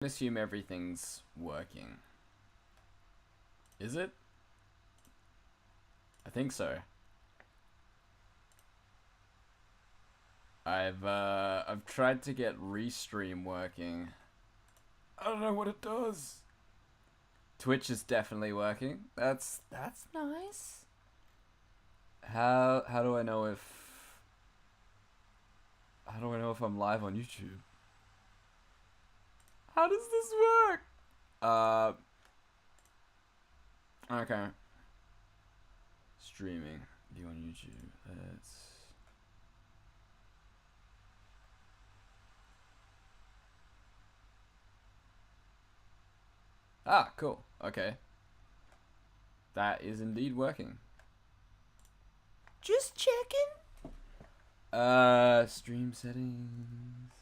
Assume everything's working. Is it? I think so. I've tried to get Restream working. I don't know what it does. Twitch is definitely working. That's nice. How do I know if I'm live on YouTube? How does this work? Okay. Streaming. View on YouTube. Let's... Ah, cool. Okay. That is indeed working. Just checking. Stream settings.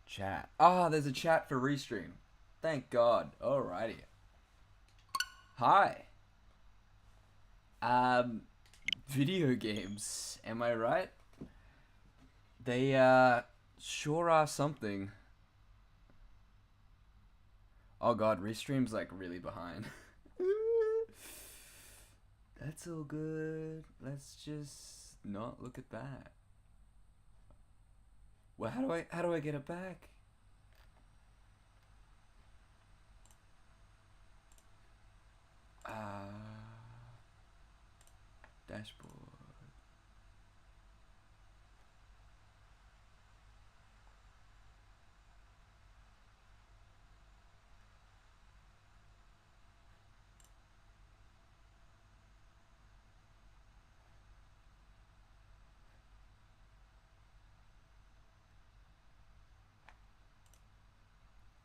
Chat. Ah, there's a chat for Restream. Thank God. Alrighty. Hi. Video games. Am I right? They, sure are something. Oh God, Restream's like really behind. That's all good. Let's just not look at that. Well, how do I get it back? Dashboard.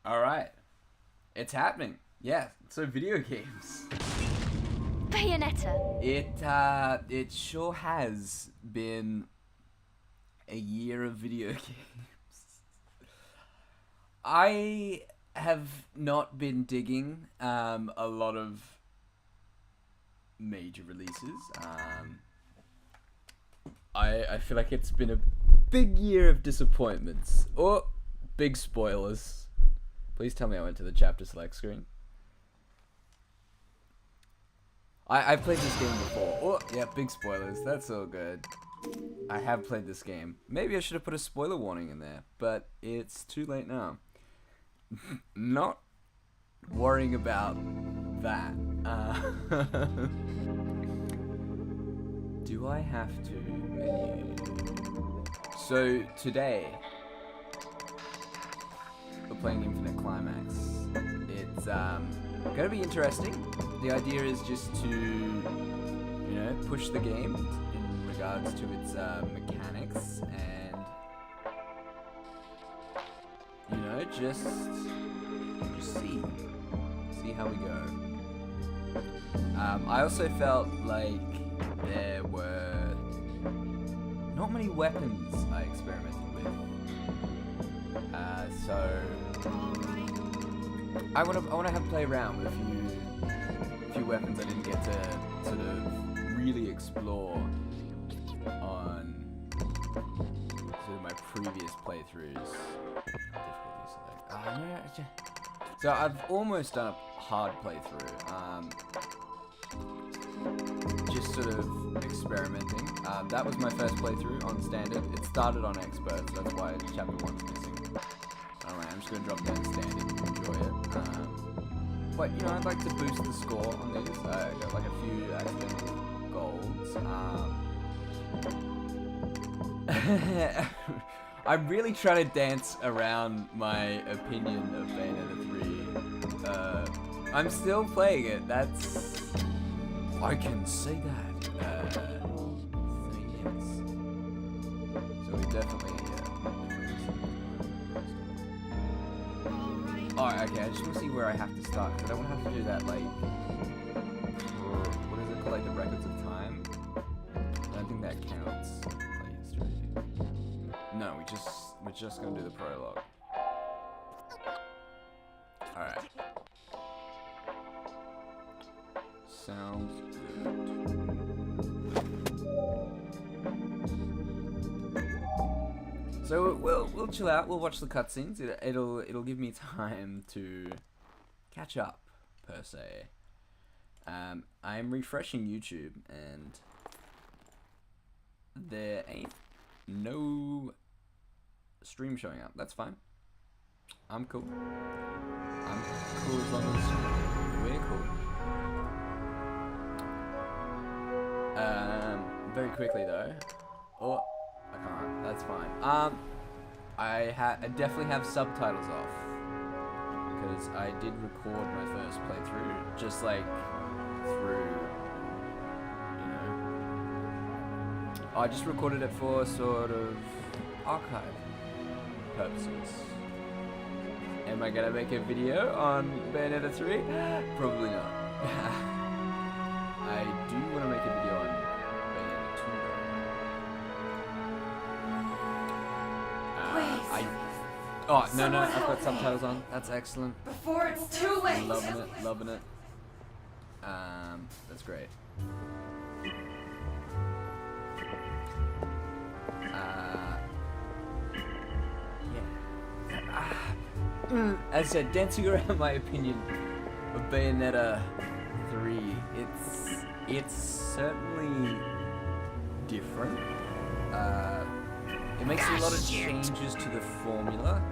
All right, it's happening. Yeah, so video games. Bayonetta. It sure has been a year of video games. I have not been digging a lot of major releases. I feel like it's been a big year of disappointments or big spoilers. Please tell me I went to the chapter select screen. I've played this game before. Oh, yeah, big spoilers. That's all good. I have played this game. Maybe I should have put a spoiler warning in there, but it's too late now. Not worrying about that. Do I have to menu? So today, we're playing Infinite Climax. It's gonna be interesting. The idea is just to, you know, push the game in regards to its mechanics and, you know, just see how we go. I also felt like there were not many weapons I experimented with. So I wanna have play around with a few weapons I didn't get to sort of really explore on sort of my previous playthroughs. So I've almost done a hard playthrough. Just sort of experimenting. That was my first playthrough on standard. It started on expert, so that's why chapter 1's missing. Alright, I'm just gonna drop down standard to enjoy it. But you know, I'd like to boost the score on these. I got like a few accidental golds. I'm really trying to dance around my opinion of Bayonetta 3. I'm still playing it. That's... I can say that. So yes. So we definitely... Alright, okay, I just want to see where I have to start, because I don't want to have to do that, like... What is it called, like the records of time? I don't think that counts. Play history. No, we're just gonna do the prologue. Alright. Sounds good. So we'll chill out. We'll watch the cutscenes. It'll give me time to catch up, per se. I'm refreshing YouTube and there ain't no stream showing up. That's fine. I'm cool. I'm cool as long as we're cool. Very quickly though. Oh, I can't. That's fine. I definitely have subtitles off because I did record my first playthrough, just like through, you know. I just recorded it for sort of archive purposes. Am I gonna make a video on Bayonetta 3? Probably not. I do want to make a video on Bayonetta 2 though. Oh, no, I've got subtitles on. That's excellent. Before it's too late. Loving it. That's great. As I said, dancing around my opinion of Bayonetta 3, it's certainly different. It makes a lot of changes to the formula.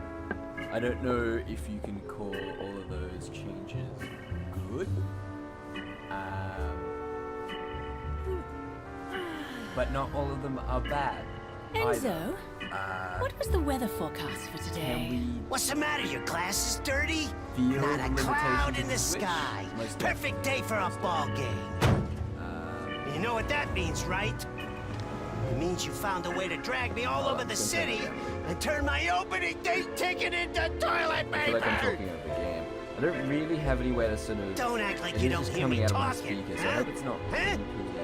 I don't know if you can call all of those changes good. But not all of them are bad. Enzo, what was the weather forecast for today? What's the matter? Your glass is dirty? Feel Not a the cloud limitations in the of Switch? sky. Most Perfect day for a ball game. You know what that means, right? It means you found a way to drag me all over the city and turn my opening day ticket into toilet I feel like I'm paper. talking over the game. I don't really have anywhere to sort of... Don't act like it you is don't just hear coming me out of my talking, speakers, so I huh? hope it's not Huh? impeding,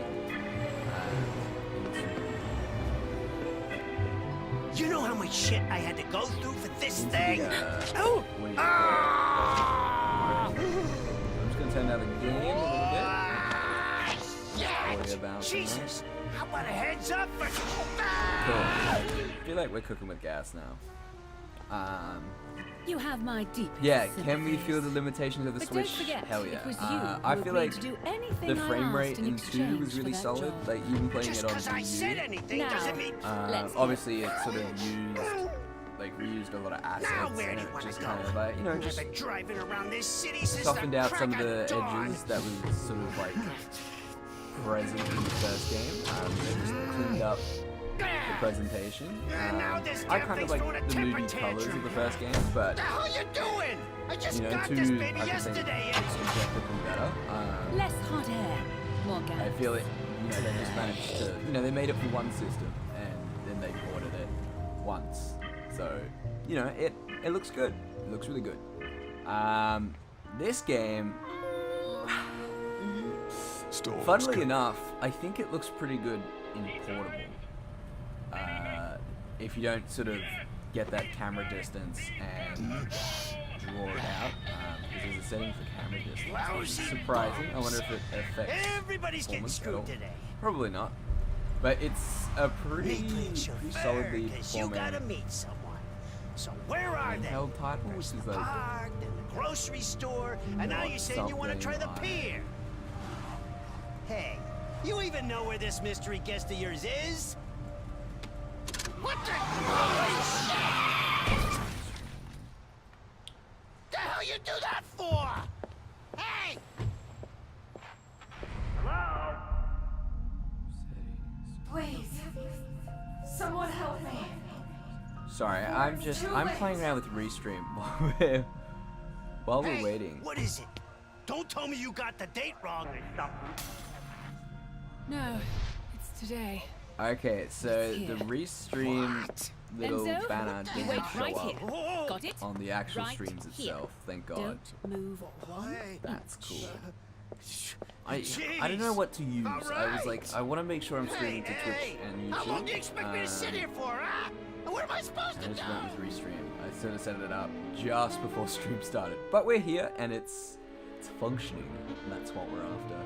You know how much shit I had to go through for this into thing? the, Oh! what do you call it? I'm just gonna turn down the game a little bit. Worry about Jesus! How about a heads up for... Cool. I feel like we're cooking with gas now. You have my deepest Yeah, can we sympathies. feel the limitations of the But Switch? don't forget, Hell yeah. it was you I who feel agreed like to do anything the I frame asked rate in 2 exchange was for really that solid. job. Like even playing Just it on because I said Wii anything Now, doesn't mean... let's obviously it sort of reused a lot of assets Now where and do you it wanna just go? kind of like, you know, I've just been driving around this city since softened the out crack some of the dawn. edges that was sort of like present in the first game. They just cleaned up the presentation. Now this I damn kind of thing's like throwing a the temper movie colors of tantrum. the first game, but What the hell you doing? I just you know, got 2 this baby I can say yesterday. it's objectively better. Less hot air, more gas. I feel it, you know, they just managed to, you know, they made it for one system and then they ported it once. So, you know, it looks good. It looks really good. This game, funnily enough, I think it looks pretty good in portable. If you don't sort of get that camera distance and draw it out, because there's a setting for camera distance, which is surprising. I wonder if it affects Everybody's getting performance at all. screwed today. Probably not. But it's a pretty solidly Because you gotta performing meet someone. So where are they? handheld title, which There's is the like park, then the grocery store, and now not you're saying you want to try the something pier. Hey, you even know where this mystery guest of yours is? What the? Holy shit! The hell you do that for? Hey! Hello? Please. Someone help me. Sorry, I'm playing around with Restream while we're Hey, waiting. what is it? Don't tell me you got the date wrong. No, it's today. Okay, so the Restream little Enzo, banner you didn't wait show right up here. Whoa. Got it? on the actual Right streams here. itself. Thank God. Don't move one. That's cool. I don't know what to use. I was Alright. like, I want to make sure I'm streaming to Twitch and YouTube. How long do you expect me to sit here for, huh? And what am I supposed I to just do? went with Restream. I sort of set it up just before stream started. But we're here and it's functioning. And that's what we're after.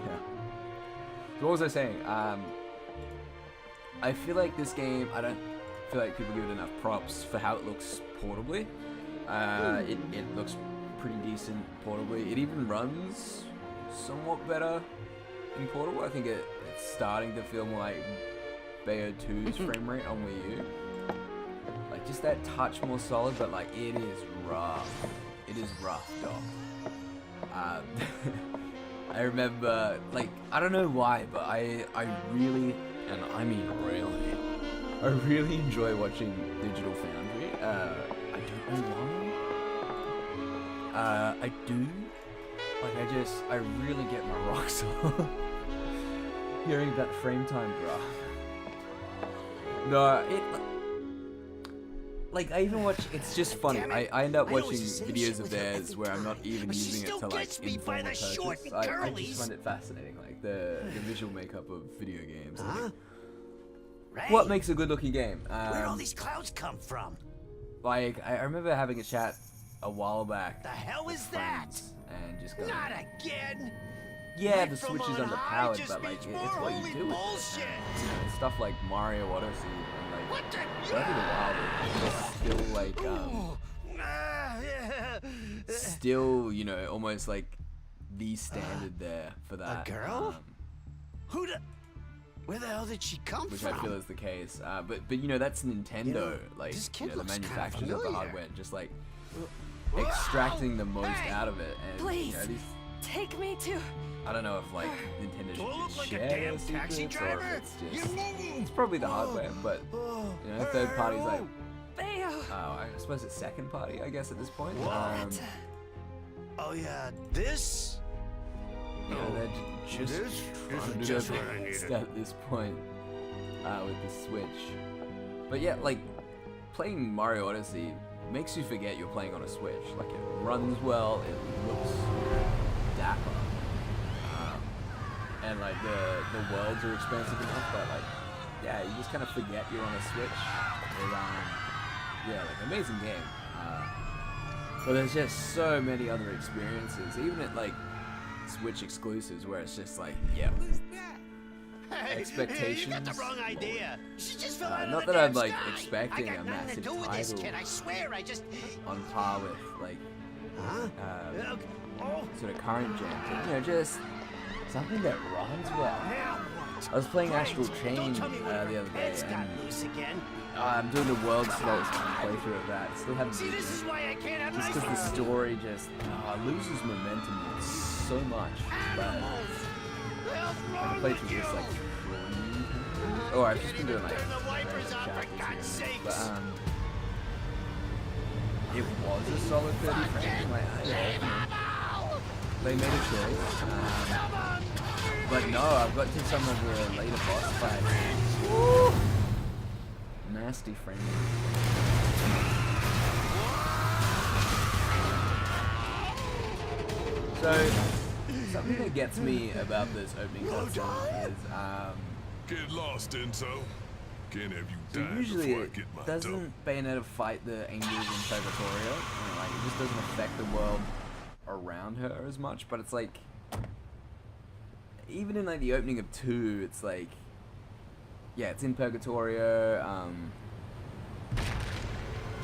Yeah. So what was I saying? I feel like this game, I don't feel like people give it enough props for how it looks portably. It looks pretty decent portably. It even runs somewhat better in portable. I think it's starting to feel more like Bayo 2's frame rate on Wii U. Like just that touch more solid, but like it is rough. It is rough, dog. I remember, like, I don't know why, but I really, and I mean really, I really enjoy watching Digital Foundry. I don't know why. I do. Like, I really get my rocks off hearing that frame time graph. No, like, I even watch, it's just funny. I end up watching videos of theirs where I'm not even using it to, like, inform a purchase. I just find it fascinating, like, the visual makeup of video games. Like, what makes a good looking game? Where'd all these clouds come from? Like, I remember having a chat a while back. The hell is that? And just going, Not again! yeah, Right the from Switch is on high underpowered, just but like, means it's more what you holy do with bullshit. it. You know, stuff like Mario Odyssey and like What the? Breath of the Wild is still like, still, you know, almost like the standard there for that. A girl? Where the hell did she come Which from? I feel is the case. But you know, that's Nintendo, You know, like, this you kid know, the looks kinda manufacturers of the familiar. hardware, just like extracting the most Hey, out of it. And please. you know, these, Take me to. I don't know if like Nintendo Do I should look just like a share damn their taxi secrets, or driver? if it's You just, move. it's probably the hardware, but you know, third parties like, Bayo. I suppose it's second party, I guess, at this point. What? Oh yeah, this? You know, they're just This trying isn't to do just their what I best needed. at this point with the Switch. But yeah, like playing Mario Odyssey makes you forget you're playing on a Switch. Like it runs well, it looks dapper, and like the worlds are expansive enough that like, yeah, you just kind of forget you're on a Switch. With, yeah, like amazing game. But there's just so many other experiences, even at like Switch exclusives, where it's just like, yeah, Hey, expectations. you got the wrong idea. She just fell out of not the that I'm damn like sky. expecting I a got nothing to massive do with this title kid. I swear, I just. on par with like Huh? Oh, sort of current gen, but, you know, just something that runs well. now what? I was playing Great. Astral Chain Don't tell me the one of other her day, heads got and loose again. I'm doing the world's slowest playthrough of that. Still haven't See, beaten this is it. why I can't have Just nice because the story just loses momentum so much. But animals. The hell's I wrong played with through you? this like oh, I've just been doing like Turn the wipers random on, for chapters God's here and there. sakes. But it was a solid 30 frames. Like, they made a choice. But no, I've got to some of the later boss fights. Woo! Nasty frame rate. So, something that gets me about this opening cutscene is, Get lost, Enzo. Can't have you so die usually before I it get my dough. doesn't Bayonetta fight the angels in Purgatorio. You know, like, it just doesn't affect the world around her as much, but it's like, even in like the opening of 2, it's like, yeah, it's in Purgatorio,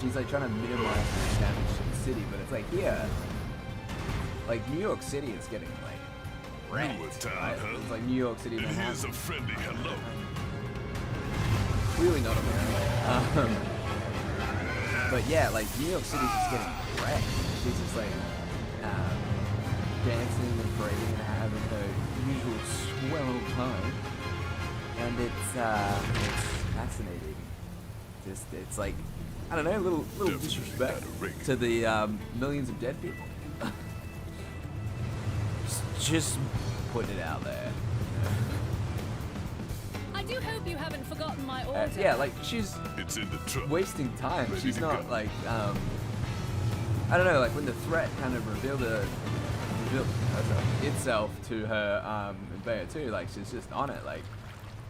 she's like trying to minimize the damage to the city, but it's like here, like New York City is getting like wrecked, Newer town, right? huh? It's like New York City, And Manhattan. here's a friendly hello. Clearly not America. But yeah, like New York City's just getting wrecked. She's just like dancing and parading and having her usual swell time, and it's fascinating. Just it's like, I don't know, a little Definitely disrespect got a ring. to the millions of dead people. just putting it out there. I do hope you haven't forgotten my order. Yeah, like she's It's in the truck. wasting time. Ready She's to not go. like I don't know, like when the threat kind of revealed itself to her in Bayo 2, like she's just on it, like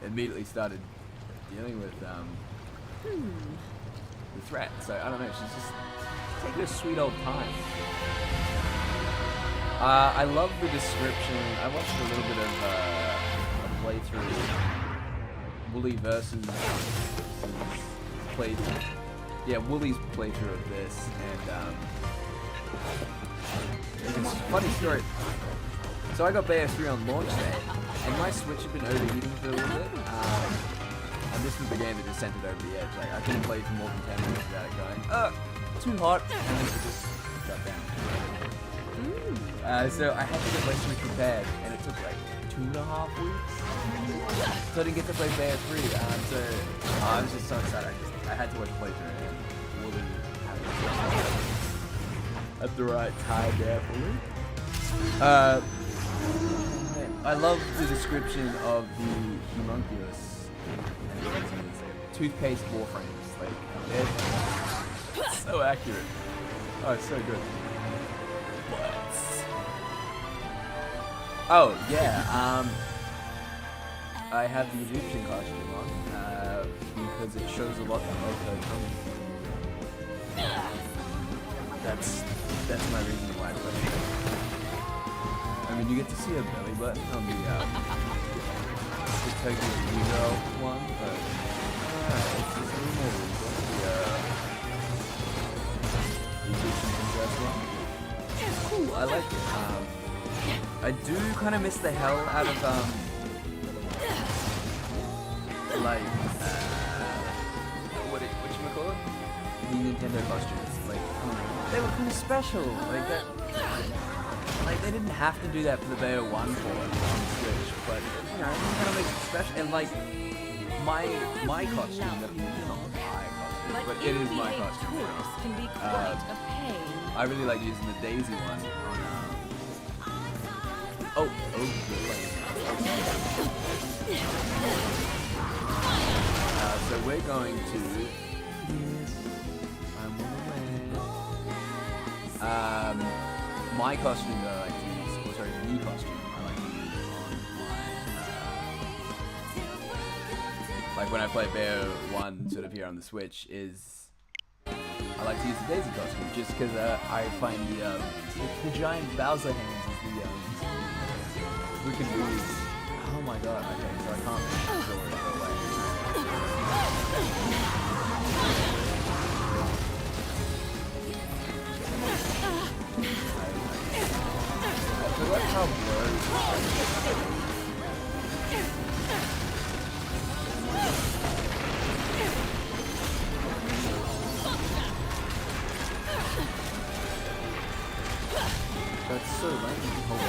immediately started dealing with the threat. So I don't know, she's just taking a sweet old time. I love the description. I watched a little bit of a playthrough Wooly versus playthrough. Yeah, Wooly's playthrough of this, and it's a funny story. So I got Bayo 3 on launch day, and my Switch had been overheating for a little bit. And this was the game that just sent it over the edge. Like I couldn't play for more than 10 minutes without it going, too hot, and then it just shut down. So I had to get my Switch repaired, and it took like 2.5 weeks. So I didn't get to play Bayo 3. So I was just so excited. I had to watch a playthrough, and Wooly had it at the right time there for me. I love the description of the homunculus. Toothpaste warframes. Like, it's so accurate. Oh, it's so good. Oh, yeah, I have the Egyptian costume on, because it shows a lot of her tummy. That's my reason why I play it. I mean, you get to see her belly button on the Tokyo Girl one, but it's just a little more the Egyptian princess one. It's cool, I like it. I do kind of miss the hell out of like whatchamacallit? The Nintendo costumes. Like they were kind of special. Like that. Like they didn't have to do that for the Bayo 1 port on Switch, but you know, it kind of makes it special. And like my costume, not my costume, but it is my costume. Can be quite a pain. I really like using the Daisy one on so we're going to my costume that I like to use, or sorry, the costume I like to use on my, like when I play Bayo 1 sort of here on the Switch is, I like to use the Daisy costume just because I find the giant Bowser hands is the wicked moves. Oh my god, okay, so I can't make sure it go away. I forgot how blurry. That's so lame. Hold on.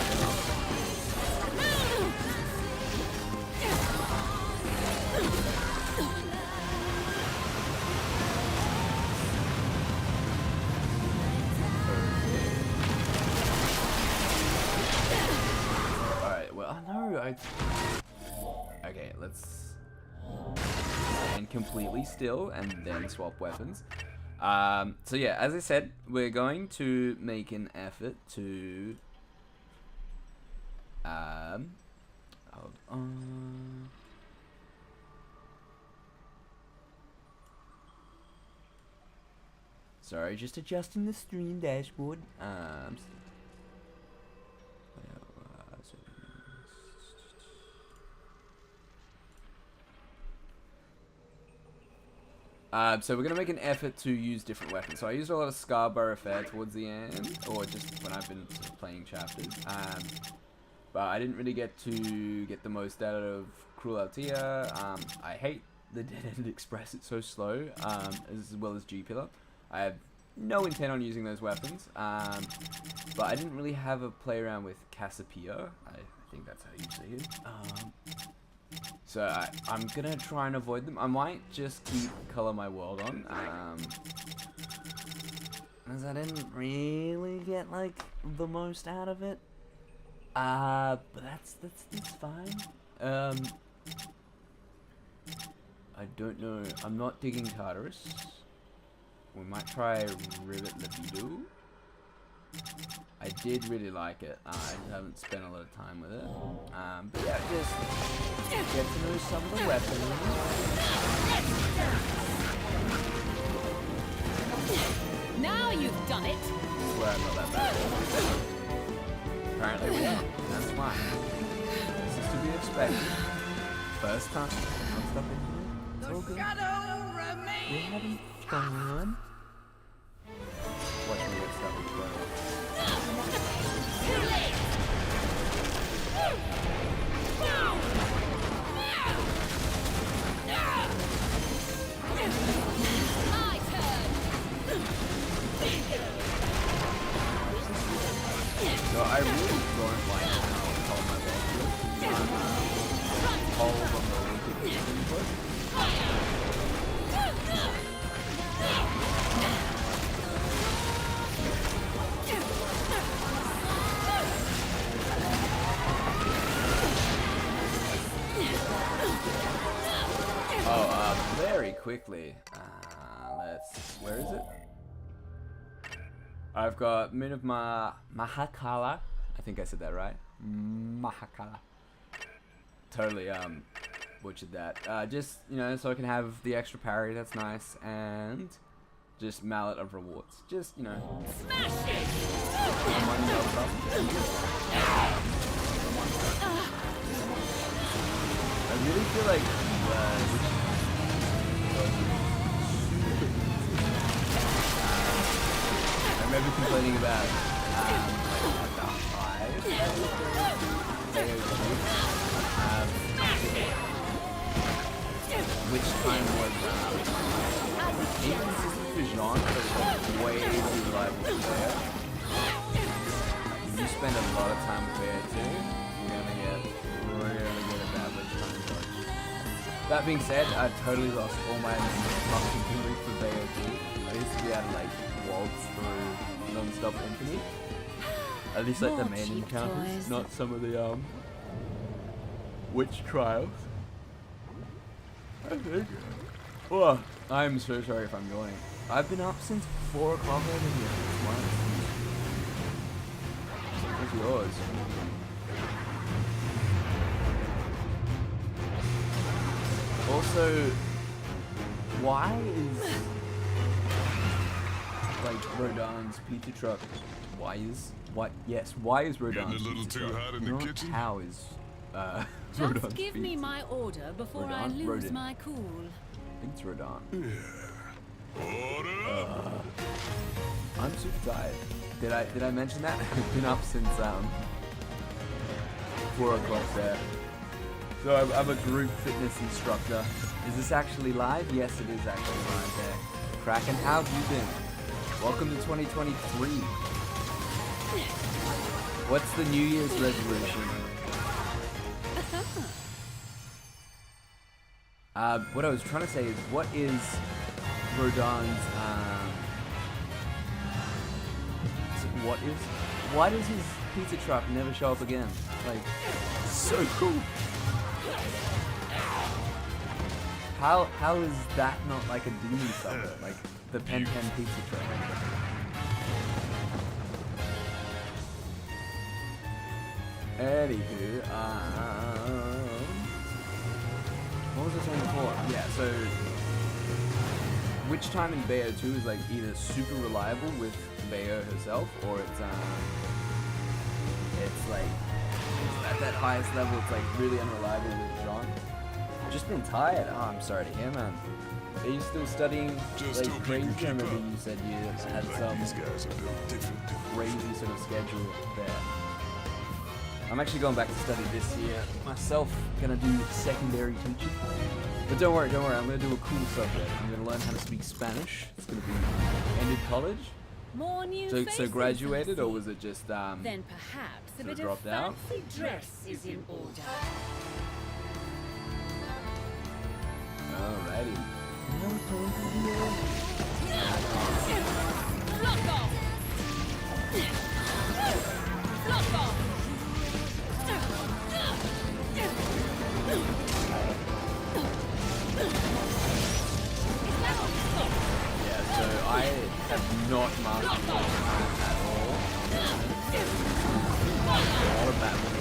Okay, let's stand completely still and then swap weapons. So yeah, as I said, we're going to make an effort to hold on. Sorry, just adjusting the stream dashboard. So we're going to make an effort to use different weapons. So I used a lot of Scarborough Fair towards the end, or just when I've been playing chapters. But I didn't really get to get the most out of Cruel Altea. I hate the Dead End Express, it's so slow, as well as G-Pillar. I have no intent on using those weapons, but I didn't really have a play around with Cassiopeia. I think that's how you say it. So I'm gonna try and avoid them. I might just keep Color My World on, as I didn't really get like the most out of it. But that's fine. I don't know. I'm not digging Tartarus. We might try Rivet Libido. I did really like it. I haven't spent a lot of time with it. But yeah, just get to know some of the weapons. Now you've done it. Well, I'm not that bad. Apparently we are. That's fine. This is to be expected. First time. stuff in here. It's all good. We're having fun. Watch me get stuck with So I really don't like how I hold my ball. Hold on the wicked input. Very quickly. Where is it? I've got Moon of Mahakala. I think I said that right. Mahakala. Totally butchered that. Just, you know, so I can have the extra parry, that's nice, and just mallet of rewards. Just, you know. Smash it! I really feel like I remember complaining about the highs which time was inconsistent for genre, but it's like way too reliable for Bayo. You spend a lot of time with Bayo too, you're gonna get really good at that which time dodge. That being said, I've totally lost all my muscle memory for Bayo too. I used to be able to like waltz through non-stop infinite. At least like the main encounters, not some of the witch trials. I think. Oh, I'm so sorry if I'm going. I've been up since 4 o'clock over here. What's yours? Also, why is like Rodan's pizza truck? Why is Rodan's Getting a little pizza too truck? hot in the Not kitchen? How is Just Rodan's give me pizza? my order before I Rodan? lose Rodin. my cool. I think it's Rodan. Order! I'm super tired. Did I mention that? I've been up since 4 o'clock there. So I'm a group fitness instructor. Is this actually live? Yes, it is actually live there. Kraken, how have you been? Welcome to 2023. What's the New Year's resolution? What I was trying to say is, what is Rodan's, why does his pizza truck never show up again? Like, so cool. How is that not like a demon somewhere? Like, the Pen pizza truck. Anywho, what was I saying before? Yeah, so which time in Bayo 2 is like either super reliable with Bayo herself, or it's like at that highest level it's like really unreliable with John. I've just been tired. Oh, I'm sorry to hear, man. Are you still studying Just like hope you crazy? can I keep remember up. you said you had Like some these guys are built different. crazy sort of schedule there. I'm actually going back to study this year myself, gonna do secondary teaching. But don't worry, I'm gonna do a cool subject. I'm gonna learn how to speak Spanish. It's gonna be ended college. More new So faces, graduated, I or see. was it just Then perhaps a sort of bit of dropped out? fancy dress is in order. Alrighty. Block off! Block off! Yeah, so I have not mastered it at all. A lot of that was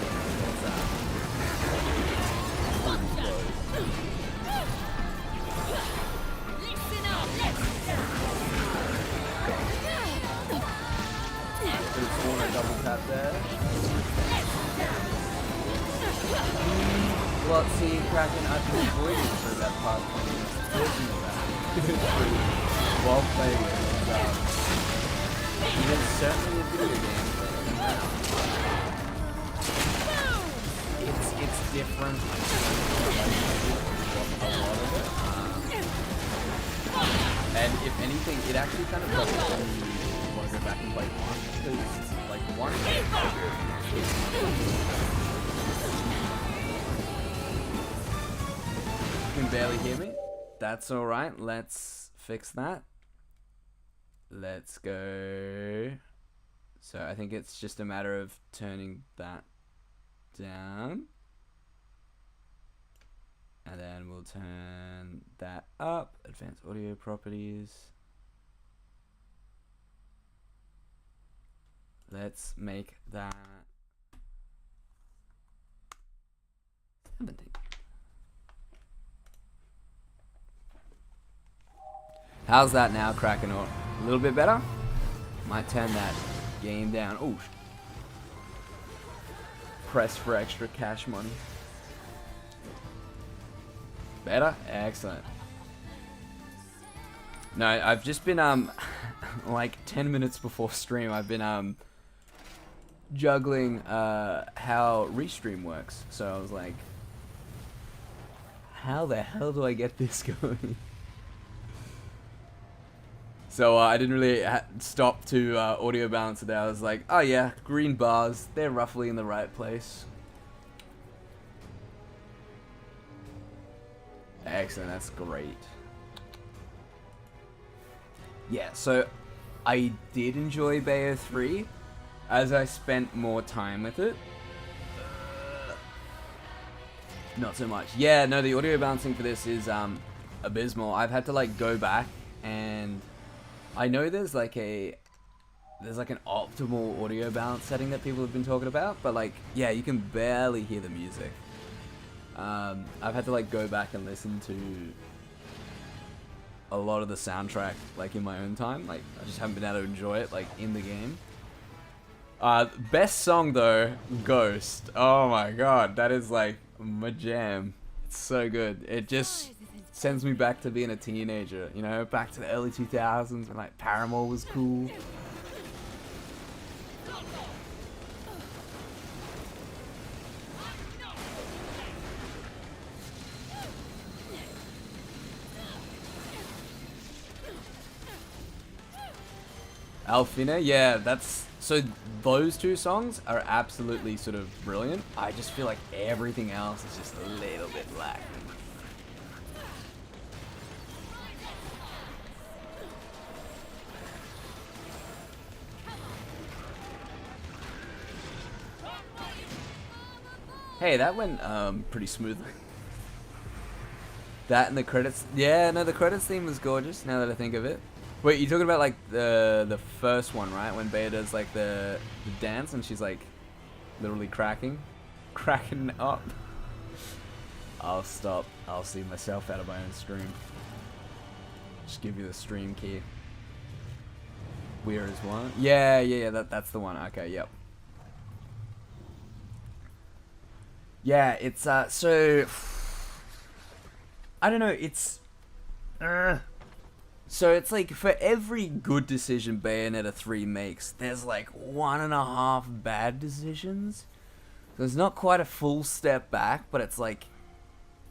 Listen up! could have sworn a double tap there. Well, see, see Kraken. I've been avoiding it for about the past 20 minutes talking about it. It's pretty well played. It is certainly a video game, but it's different. A lot of it. And if anything, it actually kind of doesn't want to go back and play one, because like one. You can barely hear me. That's all right. Let's fix that. Let's go. So I think it's just a matter of turning that down. And then we'll turn that up. Advanced audio properties. Let's make that 17. How's that now, Kraken? A little bit better? Might turn that game down. Oh, press for extra cash money. Better? Excellent. No, I've just been like 10 minutes before stream, I've been juggling how Restream works. So I was like, how the hell do I get this going? So I didn't really stop to audio balance it out. I was like, oh yeah, green bars, they're roughly in the right place. Excellent, that's great. Yeah, so I did enjoy Bayo 3 as I spent more time with it. Not so much. Yeah, no, the audio balancing for this is abysmal. I've had to like go back, and I know there's like an optimal audio balance setting that people have been talking about, but like, yeah, you can barely hear the music. I've had to like go back and listen to a lot of the soundtrack like in my own time. Like, I just haven't been able to enjoy it like in the game. Best song though, Ghost. Oh my god, that is like my jam. It's so good. It just sends me back to being a teenager, you know, back to the early 2000s when like Paramore was cool. Alfina, yeah, that's so those two songs are absolutely sort of brilliant. I just feel like everything else is just a little bit lacking. Hey, that went pretty smoothly. That and the credits. Yeah, no, the credits theme was gorgeous now that I think of it. Wait, you're talking about like the first one, right? When Bea does like the dance and she's like literally cracking up. I'll stop. I'll see myself out of my own stream. Just give you the stream key. Where is one? Yeah. That's the one. Okay, yep. Yeah, it's so I don't know. It's so it's like for every good decision Bayonetta 3 makes, there's like 1.5 bad decisions. So it's not quite a full step back, but it's like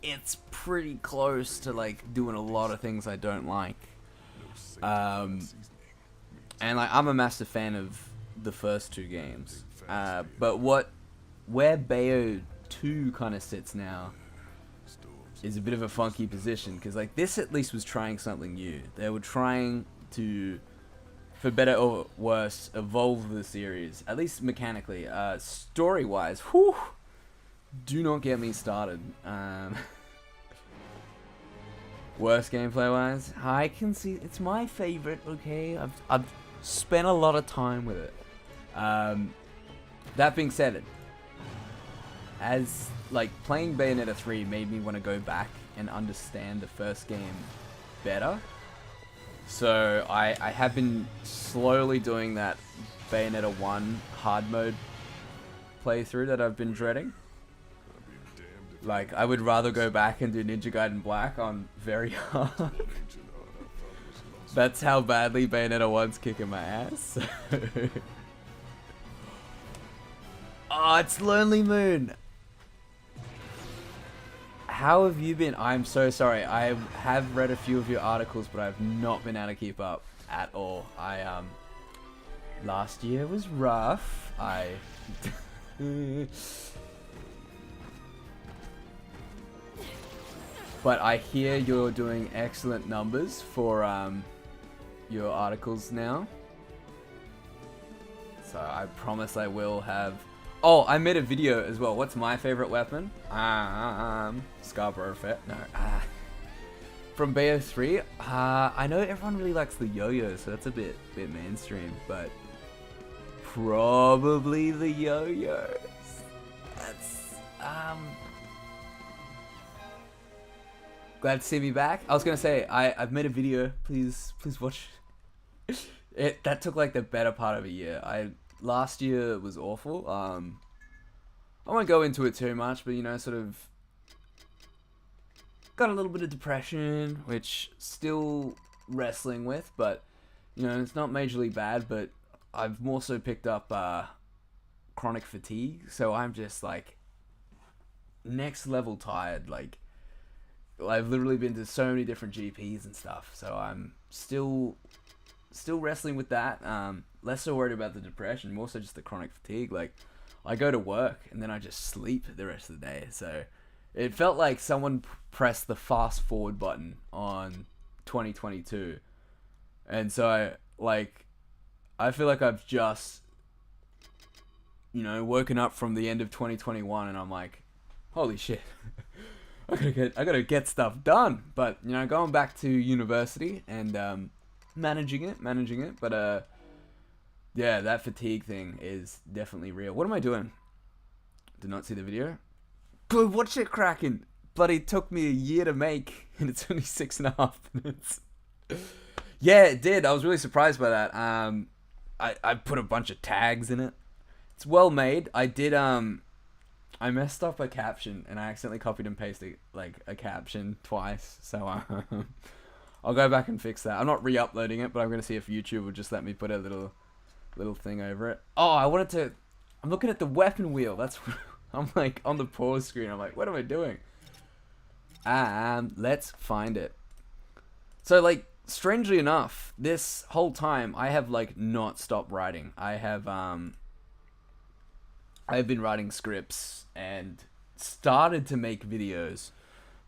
it's pretty close to like doing a lot of things I don't like. And like I'm a massive fan of the first two games, but where Bayo 2 kind of sits now is a bit of a funky position, because like this at least was trying something new. They were trying to, for better or worse, evolve the series, at least mechanically. Story wise, whew, do not get me started. Worst gameplay wise, I can see it's my favorite. Okay, I've spent a lot of time with it. That being said, as like playing Bayonetta 3 made me want to go back and understand the first game better. So I have been slowly doing that Bayonetta 1 hard mode playthrough that I've been dreading. Like, I would rather go back and do Ninja Gaiden Black on very hard. That's how badly Bayonetta 1's kicking my ass. Oh, it's Lonely Moon. How have you been? I'm so sorry. I have read a few of your articles, but I've not been able to keep up at all. Last year was rough. But I hear you're doing excellent numbers for your articles now. So I promise I will have... Oh, I made a video as well. What's my favorite weapon? Scarborough Fet. No. From Bayo 3. I know everyone really likes the yo-yo, so that's a bit mainstream, but probably the yo-yos. That's glad to see me back. I was gonna say I've made a video. Please watch it. That took like the better part of a year. Last year was awful. I won't go into it too much, but you know, sort of got a little bit of depression, which still wrestling with, but you know, it's not majorly bad. But I've more so picked up chronic fatigue, so I'm just like next level tired. Like, I've literally been to so many different GPs and stuff, so I'm still wrestling with that. Less so worried about the depression, more so just the chronic fatigue. Like, I go to work and then I just sleep the rest of the day. So it felt like someone pressed the fast forward button on 2022, and so I feel like I've just, you know, woken up from the end of 2021, and I'm like, holy shit. I gotta get stuff done. But you know, going back to university and managing it, but yeah, that fatigue thing is definitely real. What am I doing? Did not see the video. Go watch it, Kraken. Bloody took me a year to make, and it's only 6.5 minutes. Yeah, it did. I was really surprised by that. I put a bunch of tags in it. It's well made. I did I messed up a caption, and I accidentally copied and pasted like a caption twice. So I'll go back and fix that. I'm not re-uploading it, but I'm gonna see if YouTube will just let me put a little thing over it. Oh, I'm looking at the weapon wheel. That's I'm like on the pause screen. I'm like, what am I doing? Let's find it. So like, strangely enough, this whole time I have like not stopped writing. I've been writing scripts and started to make videos,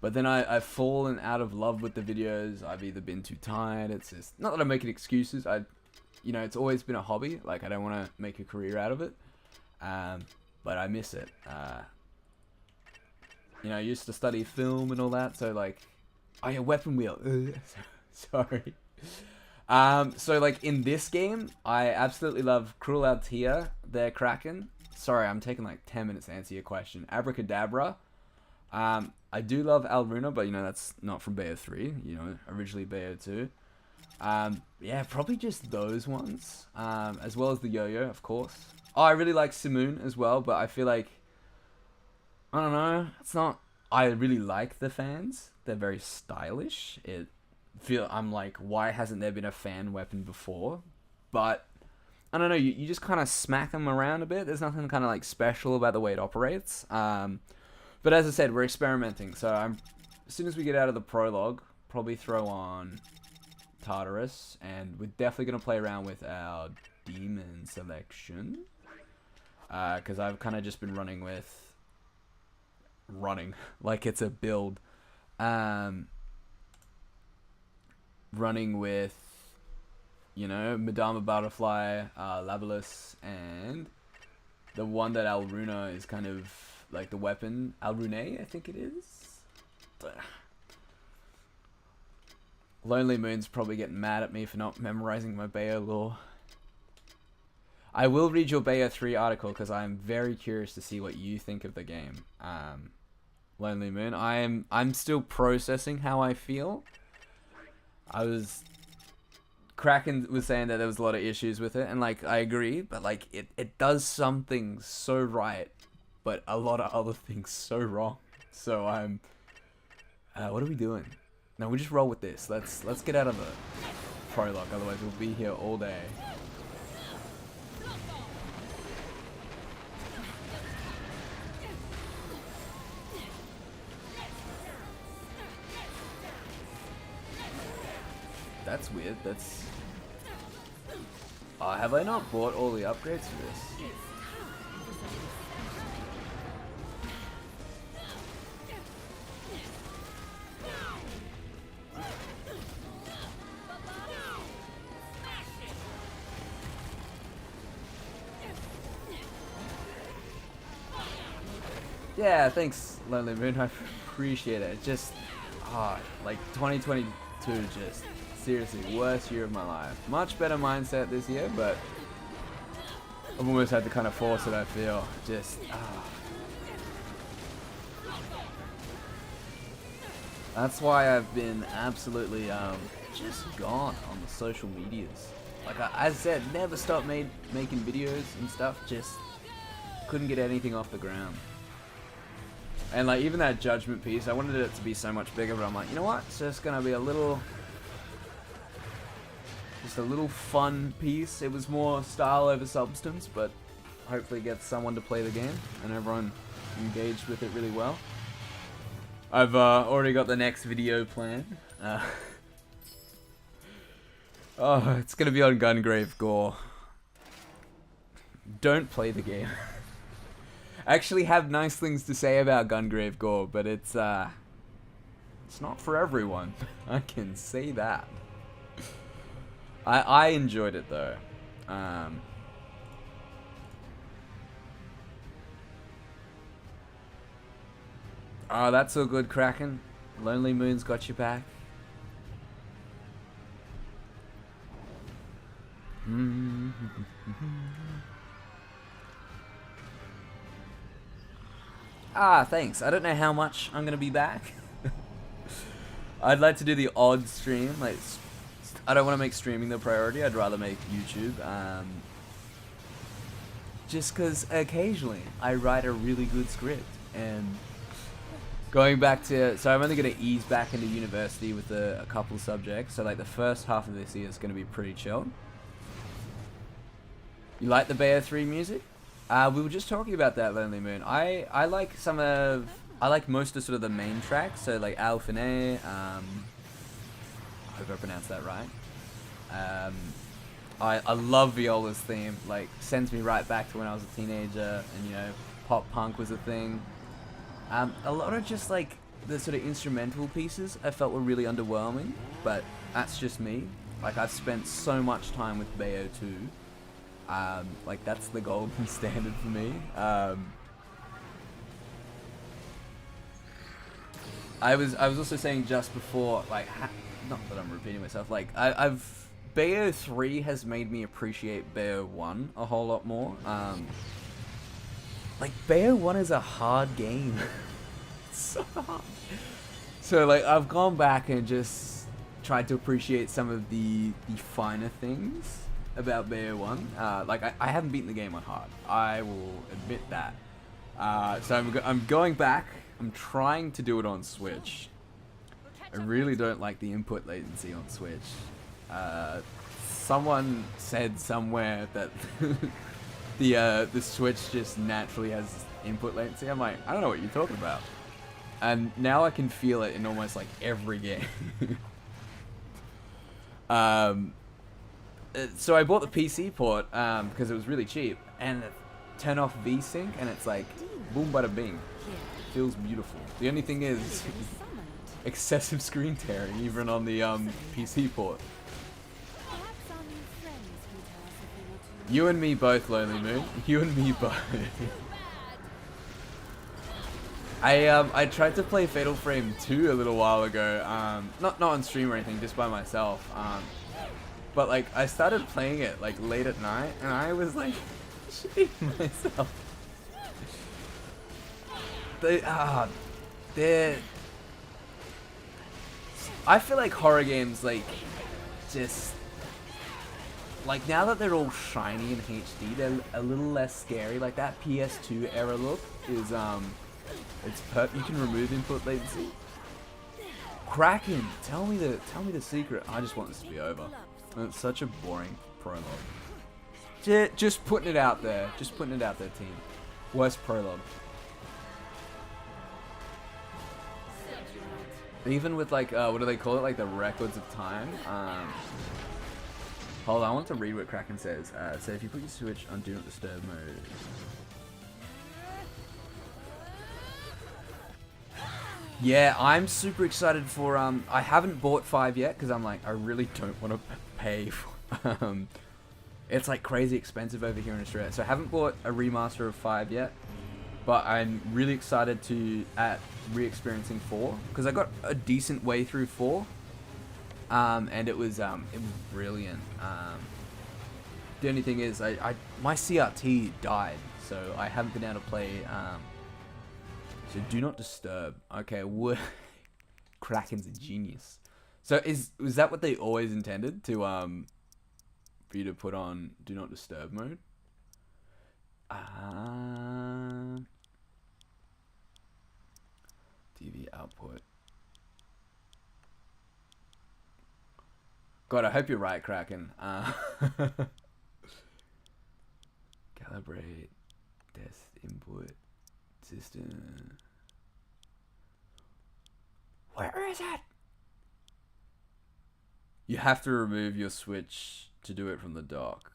but then I've fallen out of love with the videos. I've either been too tired. It's just not that I'm making excuses. You know, it's always been a hobby. Like, I don't want to make a career out of it, but I miss it. You know, I used to study film and all that, so like, oh yeah, weapon wheel. Sorry. So like in this game, I absolutely love Cruel Altia, their Kraken. Sorry, I'm taking like 10 minutes to answer your question. Abracadabra. I do love Alruna, but you know, that's not from Bayo 3, you know, originally Bayo 2. Yeah, probably just those ones, as well as the yo-yo, of course. Oh, I really like Simoon as well, but I feel like, I don't know, it's not, I really like the fans. They're very stylish. I'm like, why hasn't there been a fan weapon before? But I don't know, you just kind of smack them around a bit. There's nothing kind of like special about the way it operates. But as I said, we're experimenting. So as soon as we get out of the prologue, probably throw on Tartarus, and we're definitely going to play around with our demon selection. Because I've kind of just been running like it's a build. Running with, you know, Madama Butterfly, Labalus, and the one that Alruna is kind of like the weapon. Alrune, I think it is. Lonely Moon's probably getting mad at me for not memorizing my Bayo lore. I will read your Bayo 3 article because I'm very curious to see what you think of the game. Lonely Moon. I'm still processing how I feel. Kraken was saying that there was a lot of issues with it, and like, I agree, but like, it does some things so right, but a lot of other things so wrong. So I'm. What are we doing? No, we just roll with this. Let's get out of the prologue. Otherwise, we'll be here all day. That's weird. That's. Have I not bought all the upgrades for this? Yeah, thanks, Lonely Moon. I appreciate it. It's just, like 2022, just seriously worst year of my life. Much better mindset this year, but I've almost had to kind of force it. I feel just. That's why I've been absolutely just gone on the social medias. Like as I said, never stopped making videos and stuff. Just couldn't get anything off the ground. And like even that judgment piece, I wanted it to be so much bigger, but I'm like, you know what? It's just gonna be a little fun piece. It was more style over substance, but hopefully gets someone to play the game and everyone engaged with it really well. I've already got the next video planned. Oh, it's gonna be on Gungrave Gore. Don't play the game. I actually have nice things to say about Gungrave Gore, but it's not for everyone. I can say that. I enjoyed it though. Oh, that's so good, Kraken. Lonely Moon's got your back. Thanks. I don't know how much I'm gonna be back. I'd like to do the odd stream. Like, I don't want to make streaming the priority. I'd rather make YouTube. Just because occasionally I write a really good script. And going back to... So I'm only going to ease back into university with a couple subjects. So like the first half of this year is going to be pretty chill. You like the Bayo 3 music? We were just talking about that, Lonely Moon. I like some of... I like most of sort of the main tracks. So like Alphine, I hope I pronounced that right. I love Viola's theme. Like, sends me right back to when I was a teenager, and you know, pop punk was a thing. A lot of just like the sort of instrumental pieces I felt were really underwhelming, but that's just me. Like, I've spent so much time with Bayo 2. Like, that's the golden standard for me. I was also saying just before, like, not that I'm repeating myself, like, Bayo 3 has made me appreciate Bayo 1 a whole lot more. Like, Bayo 1 is a hard game. It's so hard. So, like, I've gone back and just tried to appreciate some of the finer things about Bayo 1. Like, I haven't beaten the game on hard. I will admit that. So I'm going back. I'm trying to do it on Switch. I really don't like the input latency on Switch. Someone said somewhere that the Switch just naturally has input latency. I'm like, I don't know what you're talking about. And now I can feel it in almost like every game. So I bought the PC port because it was really cheap, and turn off VSync, and it's like boom bada bing. Feels beautiful. The only thing is excessive screen tearing even on the PC port. You and me both, Lonely Moon. You and me both. I tried to play Fatal Frame 2 a little while ago. Not on stream or anything, just by myself. But like I started playing it like late at night, and I was like shitting myself. I feel like horror games, like, just, like, now that they're all shiny in HD, they're a little less scary. Like, that PS2 era look is, It's you can remove input latency. Kraken, tell me the secret. I just want this to be over. It's such a boring prologue. Just putting it out there. Just putting it out there, team. Worst prologue. Even with like, what do they call it? Like the records of time. Hold on, I want to read what Kraken says. So if you put your Switch on Do Not Disturb mode. Yeah, I'm super excited for, I haven't bought 5 yet, because I'm like, I really don't want to pay for, it's like crazy expensive over here in Australia. So I haven't bought a remaster of 5 yet, but I'm really excited to, re-experiencing 4, because I got a decent way through 4, and it was brilliant. The only thing is, my CRT died, so I haven't been able to play, so Do Not Disturb. Okay, Kraken's a genius. So was that what they always intended to for you to put on Do Not Disturb mode? TV output. God, I hope you're right, Kraken. Calibrate test input system. Where is it? You have to remove your Switch to do it from the dock.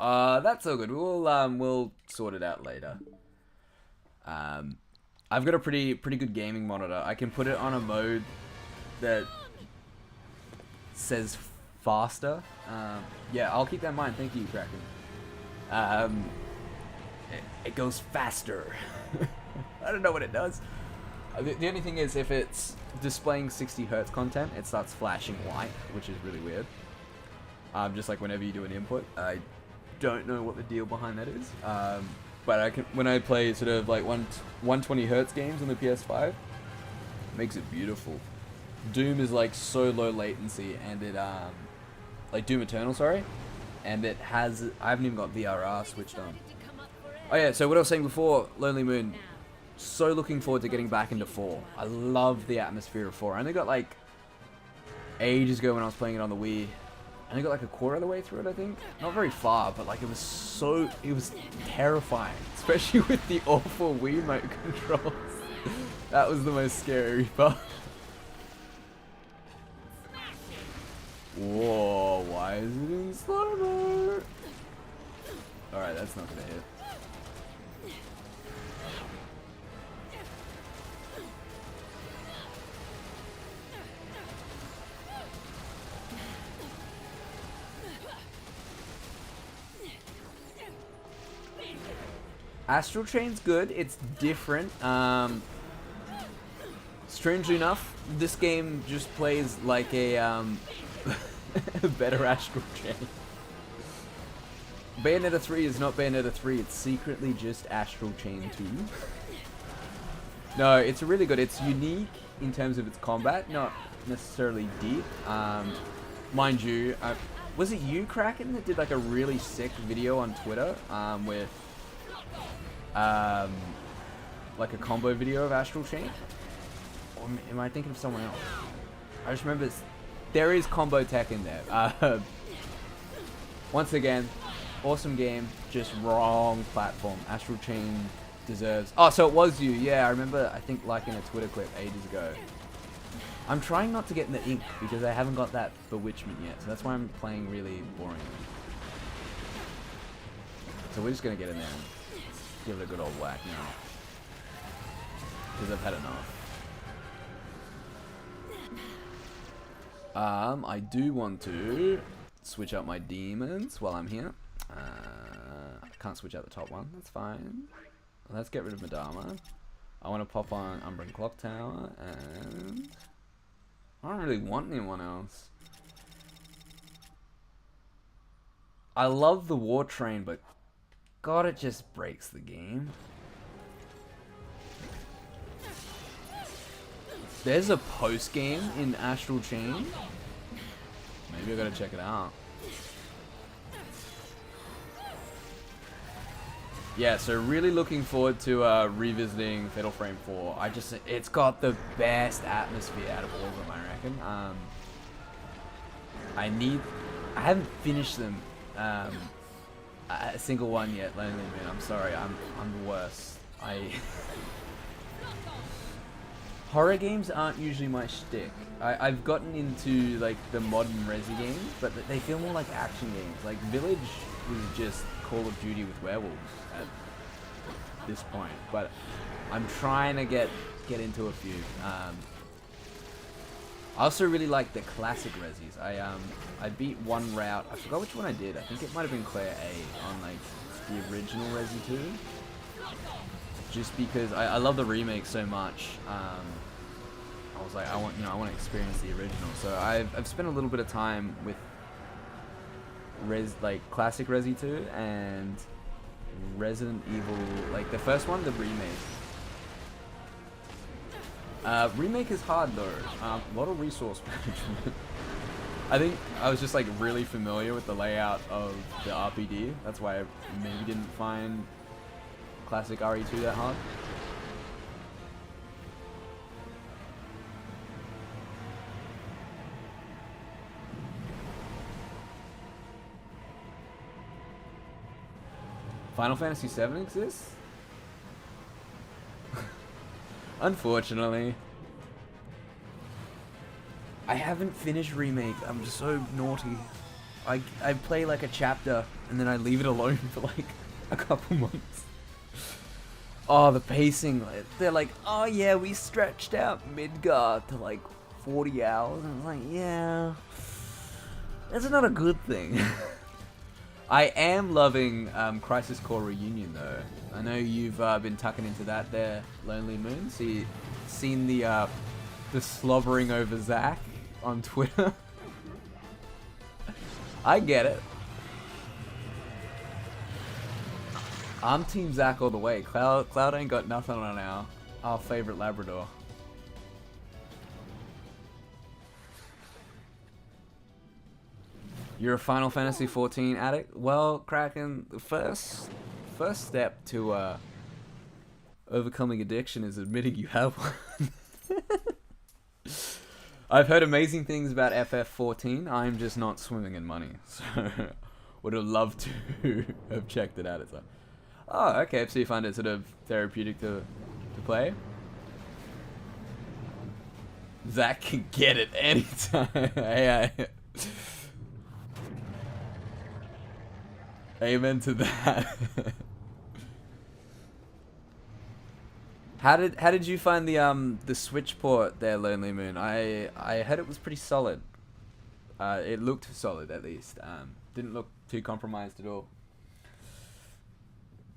That's all good. We'll sort it out later. I've got a pretty good gaming monitor. I can put it on a mode that says faster. Yeah, I'll keep that in mind. Thank you, Kraken. It goes faster. I don't know what it does. The only thing is, if it's displaying 60 Hz content, it starts flashing white, which is really weird. Just like whenever you do an input. I don't know what the deal behind that is. But I can, when I play sort of like 120 Hz games on the PS5, it makes it beautiful. Doom is like so low latency, and it like Doom Eternal, sorry, and it has, I haven't even got VRR switched on. Oh yeah, so what I was saying before, Lonely Moon, so looking forward to getting back into 4. I love the atmosphere of 4. I only got like ages ago when I was playing it on the Wii. I only got like a quarter of the way through it, I think. Not very far, but like it was terrifying, especially with the awful Wiimote controls. That was the most scary part. Whoa, why is it in slow-mo? Alright, that's not gonna hit. Astral Chain's good. It's different. Strangely enough, this game just plays like a a better Astral Chain. Bayonetta 3 is not Bayonetta 3. It's secretly just Astral Chain 2. No, it's really good. It's unique in terms of its combat, not necessarily deep. Mind you, was it you, Kraken, that did like a really sick video on Twitter with like a combo video of Astral Chain? Or am I thinking of someone else? I just remember there is combo tech in there. Once again, awesome game, just wrong platform. Astral Chain deserves... Oh, so it was you. Yeah, I remember, I think, liking a Twitter clip ages ago. I'm trying not to get in the ink because I haven't got that bewitchment yet, so that's why I'm playing really boring. So we're just going to get in there and give it a good old whack now. Because I've had enough. I do want to switch out my demons while I'm here. I can't switch out the top one, that's fine. Let's get rid of Madama. I want to pop on Umbran Clock Tower, and I don't really want anyone else. I love the War Train, but God, it just breaks the game. There's a post game in Astral Chain. Maybe I gotta check it out. yeah, so really looking forward to revisiting Fatal Frame 4. It's got the best atmosphere out of all of them, I reckon. I haven't finished them, a single one yet, Lonely Moon. I'm sorry, I'm the worst. Horror games aren't usually my shtick. I've gotten into like the modern Resi games, but they feel more like action games. Like Village was just Call of Duty with werewolves at this point, but I'm trying to get into a few. I also really like the classic Resis. I beat one route. I forgot which one I did. I think it might have been Claire A on like the original Resi 2. Just because I love the remake so much. I was like, I want to experience the original. So I've spent a little bit of time with classic Resi 2 and Resident Evil, like the first one, the remake. Remake is hard though. A lot of resource management. I think I was just like really familiar with the layout of the RPD. That's why I maybe didn't find classic RE2 that hard. Final Fantasy VII exists? Unfortunately. I haven't finished Remake. I'm just so naughty. I play like a chapter and then I leave it alone for like a couple months. Oh, the pacing. They're like, oh yeah, we stretched out Midgard to like 40 hours. And I'm like, yeah, that's not a good thing. I am loving Crisis Core Reunion though. I know you've been tucking into that there, Lonely Moon. Seen the slobbering over Zach on Twitter. I get it. I'm Team Zach all the way. Cloud ain't got nothing on our favorite Labrador. You're a Final Fantasy 14 addict? Well, Kraken, the first step to overcoming addiction is admitting you have one. I've heard amazing things about FF14. I'm just not swimming in money, so would have loved to have checked it out. It's like, oh, okay, so you find it sort of therapeutic to play? Zach can get it anytime. Hey, amen to that. How did you find the Switch port there, Lonely Moon? I heard it was pretty solid. It looked solid at least. Didn't look too compromised at all.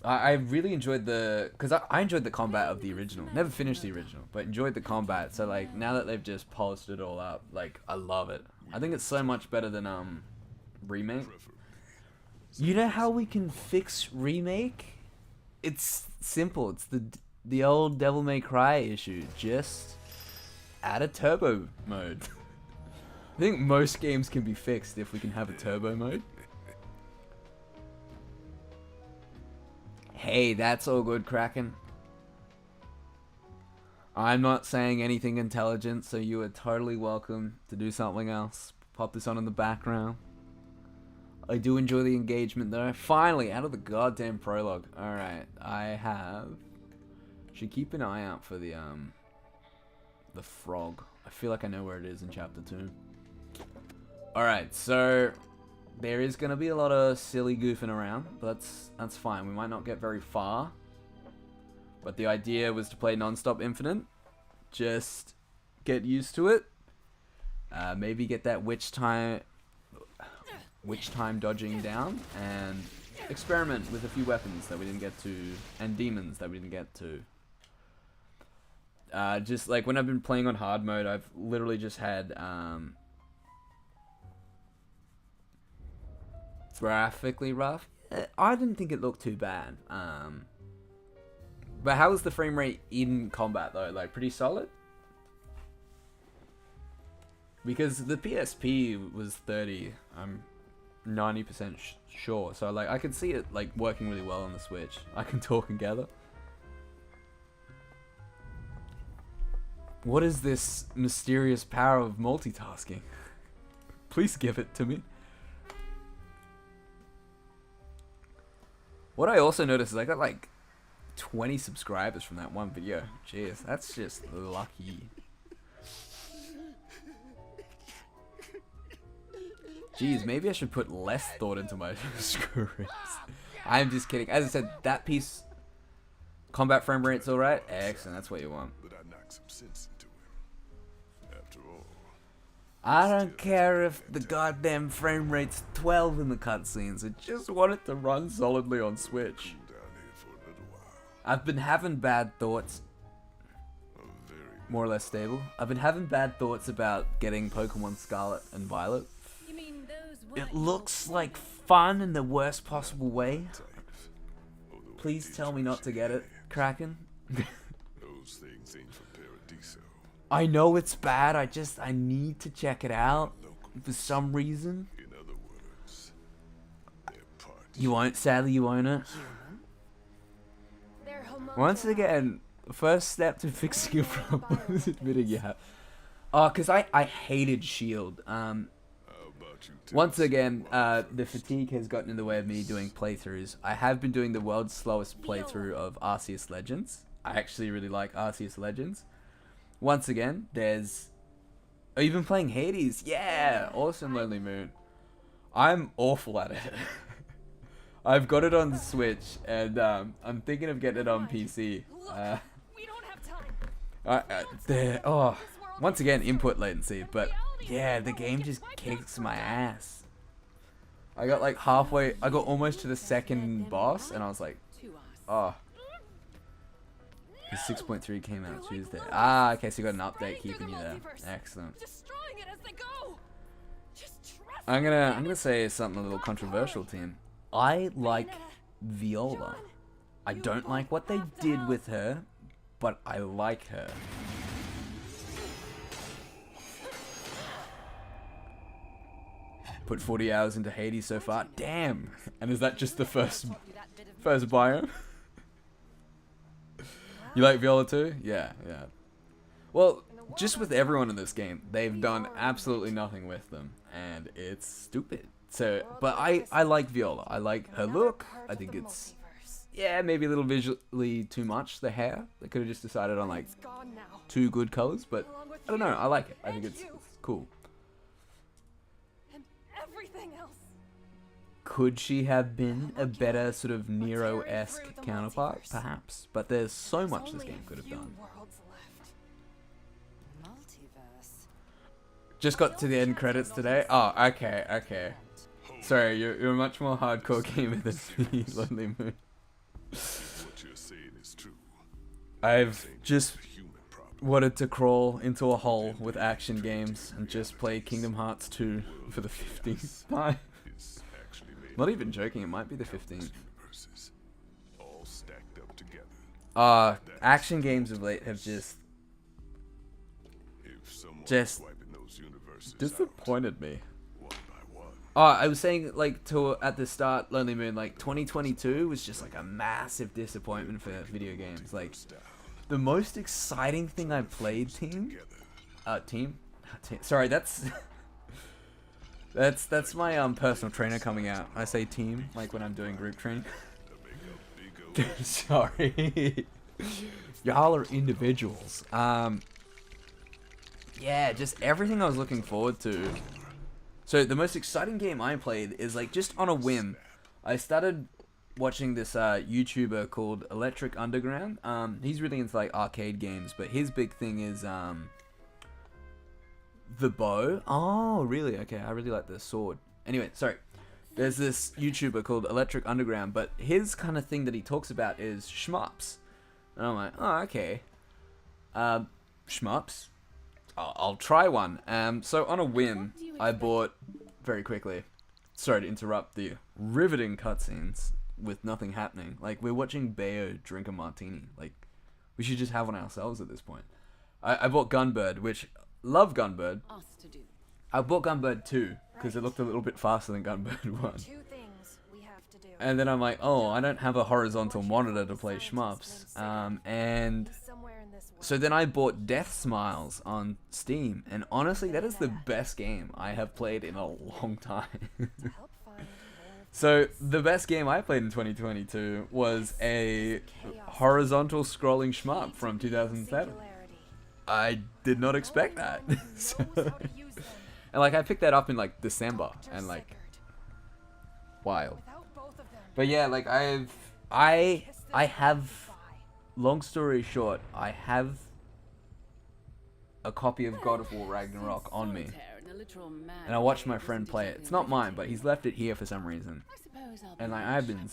I really enjoyed because I enjoyed the combat of the original. Never finished the original, but enjoyed the combat. So like now that they've just polished it all up, like I love it. I think it's so much better than Remake. You know how we can fix Remake? It's simple. It's the old Devil May Cry issue. Just add a turbo mode. I think most games can be fixed if we can have a turbo mode. Hey, that's all good, Kraken. I'm not saying anything intelligent, so you are totally welcome to do something else. Pop this on in the background. I do enjoy the engagement though. Finally, out of the goddamn prologue. Alright, should keep an eye out for the frog. I feel like I know where it is in chapter 2. Alright, so there is going to be a lot of silly goofing around, but that's fine. We might not get very far. But the idea was to play non-stop infinite. Just get used to it. Maybe get that witch time dodging down, and experiment with a few weapons that we didn't get to, and demons that we didn't get to. Just like when I've been playing on hard mode, I've literally just had graphically rough. I didn't think it looked too bad. But how was the frame rate in combat though? Like pretty solid? Because the PSP was 30. 90% sure. So like I can see it like working really well on the Switch. I can talk and gather. What is this mysterious power of multitasking? Please give it to me. What I also noticed is I got like 20 subscribers from that one video. Jeez, that's just lucky. Jeez, maybe I should put less thought into my scripts. I'm just kidding. As I said, that piece, combat frame rate's alright. Excellent, that's what you want. But I knocked some sense into him. After all, I don't care if the goddamn frame rate's 12 in the cutscenes. I just want it to run solidly on Switch. cool down here for a little while. I've been having bad thoughts. A very More or less stable. I've been having bad thoughts about getting Pokemon Scarlet and Violet. You mean those It looks like fun in the worst possible way. type. Although Please tell me not to get it, Kraken. those things ain't from Paradiso. I know it's bad, I need to check it out for some reason. In other words, they're part You won't, sadly you won't it. They're Once again, first step to fixing your problem is admitting you have. Oh, cause I hated Shield. How about you tell Once us again, about the fatigue has gotten in the way of me doing playthroughs. I have been doing the world's slowest playthrough of Arceus Legends. I actually really like Arceus Legends. Once again, there's... Oh, you've been playing Hades? Yeah! Awesome, Lonely Moon. I'm awful at it. I've got it on Switch, and I'm thinking of getting it on PC. We don't have time. Once again, input latency, but yeah, the game just kicks my ass. I got like halfway, I got almost to the second boss, and I was like, oh. The 6.3 came out Tuesday. Ah, okay, so you got an update keeping you there. Excellent. Destroying it as they go. Just trust I'm gonna say something a little controversial, team. I like Viola. I don't like what they did with her, but I like her. Put 40 hours into Hades so far. Damn! And is that just the first biome? You like Viola too? Yeah. Well, just with everyone in this game, they've done absolutely nothing with them, and it's stupid. So, but I like Viola. I like her look. I think it's, yeah, maybe a little visually too much, the hair. They could have just decided on like It's gone now. 2 good colors, but I don't know. I like it. I think it's cool. And everything else. Could she have been a better sort of Nero-esque counterpart? Perhaps. But there's so much this game could have done. multiverse? Just got to the end credits today. Oh, okay. Sorry, you're a much more hardcore gamer than me, Lonely Moon. what you're saying is true. I've just It's a human problem. wanted to crawl into a hole with action games and just play Kingdom Hearts 2 for the 15th time. It's actually made Not even joking, it might be the 15th. universes all stacked up together. Action games of late have just If someone Just wiping those universes disappointed me. out one by one, I was saying like at the start, Lonely Moon, like 2022 was just like a massive disappointment for video games. Like the most exciting thing I played, team. Sorry, that's that's my personal trainer coming out. I say team like when I'm doing group training. big old Sorry, y'all are individuals. Yeah, just everything I was looking forward to. So the most exciting game I played is like just on a whim. I started watching this YouTuber called Electric Underground. He's really into like arcade games, but his big thing is the bow. Oh, really? Okay, I really like the sword. Anyway, sorry. There's this YouTuber called Electric Underground, but his kind of thing that he talks about is shmups. And I'm like, oh, okay. Shmups? I'll try one. So on a whim, I bought, very quickly, sorry to interrupt the riveting cutscenes with nothing happening. Like, we're watching Bayo drink a martini. Like, we should just have one ourselves at this point. I bought Gunbird, which, love Gunbird. Us to do. I bought Gunbird 2 because it looked a little bit faster than Gunbird 1. Two things we have to do. And then I'm like, oh, I don't have a horizontal monitor to play shmups. And He's somewhere in this world. so then I bought Death Smiles on Steam. And honestly, that is the best game I have played in a long time. To help find more So the best game I played in 2022 was a horizontal scrolling shmup from 2007. singularity. I did not expect that. No one So- knows how to use them. and like I picked that up in like December Dr. and like Sickert. wild. Without both of them, But yeah, like I kiss this have, goodbye. long story short, I have a copy of God of War Ragnarok on me. And I watched my friend play it. It's not mine, but he's left it here for some reason. And like I've been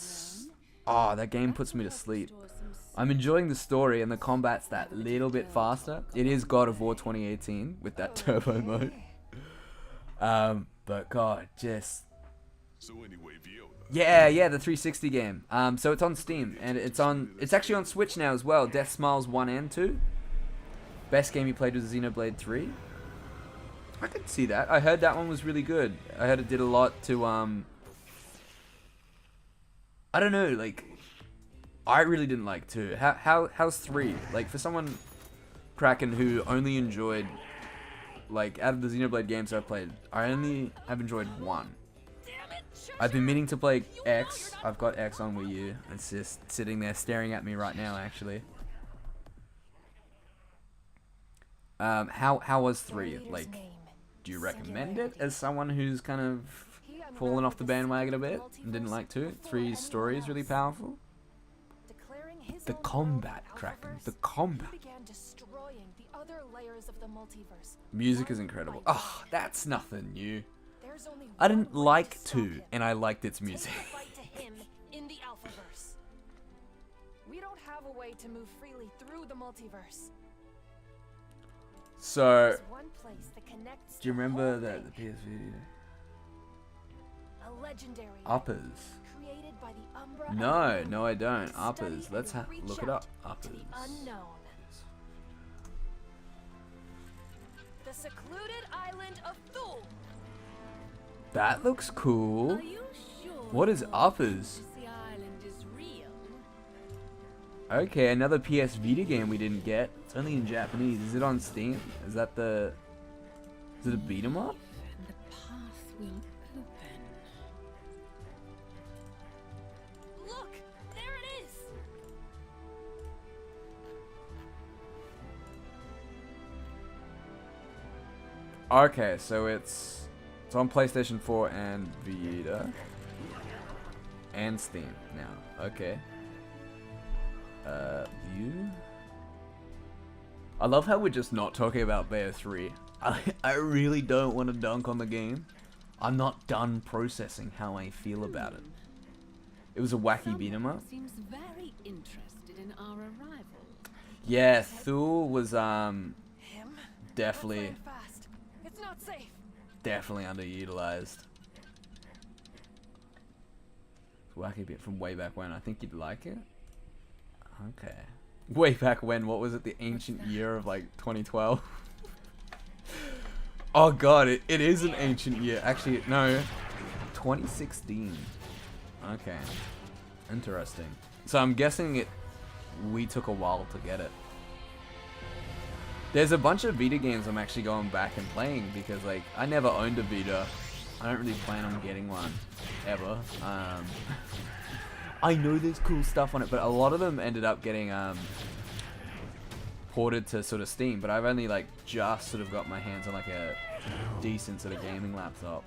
that game puts me to sleep. I'm enjoying the story and the combat's that little bit faster. It is God of War 2018 with that turbo mode. But god, just So anyway, Viola. yeah, the 360 game. So it's on Steam and it's actually on Switch now as well. Death Smiles 1 and 2. Best game you played was Xenoblade 3. I could see that. I heard that one was really good. I heard it did a lot to I don't know, like I really didn't like 2. How's 3? Like for someone Kraken who only enjoyed like out of the Xenoblade games I've played, I only have enjoyed 1. Damn it, I've been meaning to play X. I've got X on Wii U. It's just sitting there staring at me right now actually. How was 3? Like, do you recommend it as someone who's kind of fallen off the bandwagon a bit and didn't like 2? 3's story is really powerful. The combat, Kraken. The combat. began destroying the other layers of the multiverse. Music is incredible. Oh, that's nothing new. There's only I didn't one way to like stop 2, him. and I liked its Take music. the fight to him in the Alphaverse. We don't have a way to move freely through the multiverse. So, There's one place that connects do you the remember whole the thing. PSV A legendary Uppers? created by the Umbra. No, and the no I don't. to Uppers. study Let's and reach look it out up. to the Uppers. unknown. The secluded island of Thule. That looks cool. Are you sure? What is Uppers? The island is real. Okay, another PS Vita game we didn't get. It's only in Japanese. Is it on Steam? Is that the... Is it a beat 'em up? And the path will open. Look, there it is. Okay, so it's on PlayStation 4 and Vita. And Steam now. Okay. View? I love how we're just not talking about Bayo 3. I really don't want to dunk on the game. I'm not done processing how I feel about it. It was a wacky beat 'em up. Seems very interested in our arrival. Yeah, Thule was Him? definitely We're playing fast. It's not safe. definitely underutilized. Wacky bit from way back when. I think you'd like it. Okay. Way back when, what was it? The ancient year of like 2012? Oh god, it is an ancient year. Actually, no. 2016. Okay. Interesting. So I'm guessing we took a while to get it. There's a bunch of Vita games I'm actually going back and playing because like I never owned a Vita. I don't really plan on getting one ever. I know there's cool stuff on it, but a lot of them ended up getting ported to sort of Steam, but I've only like just sort of got my hands on like a decent sort of gaming laptop.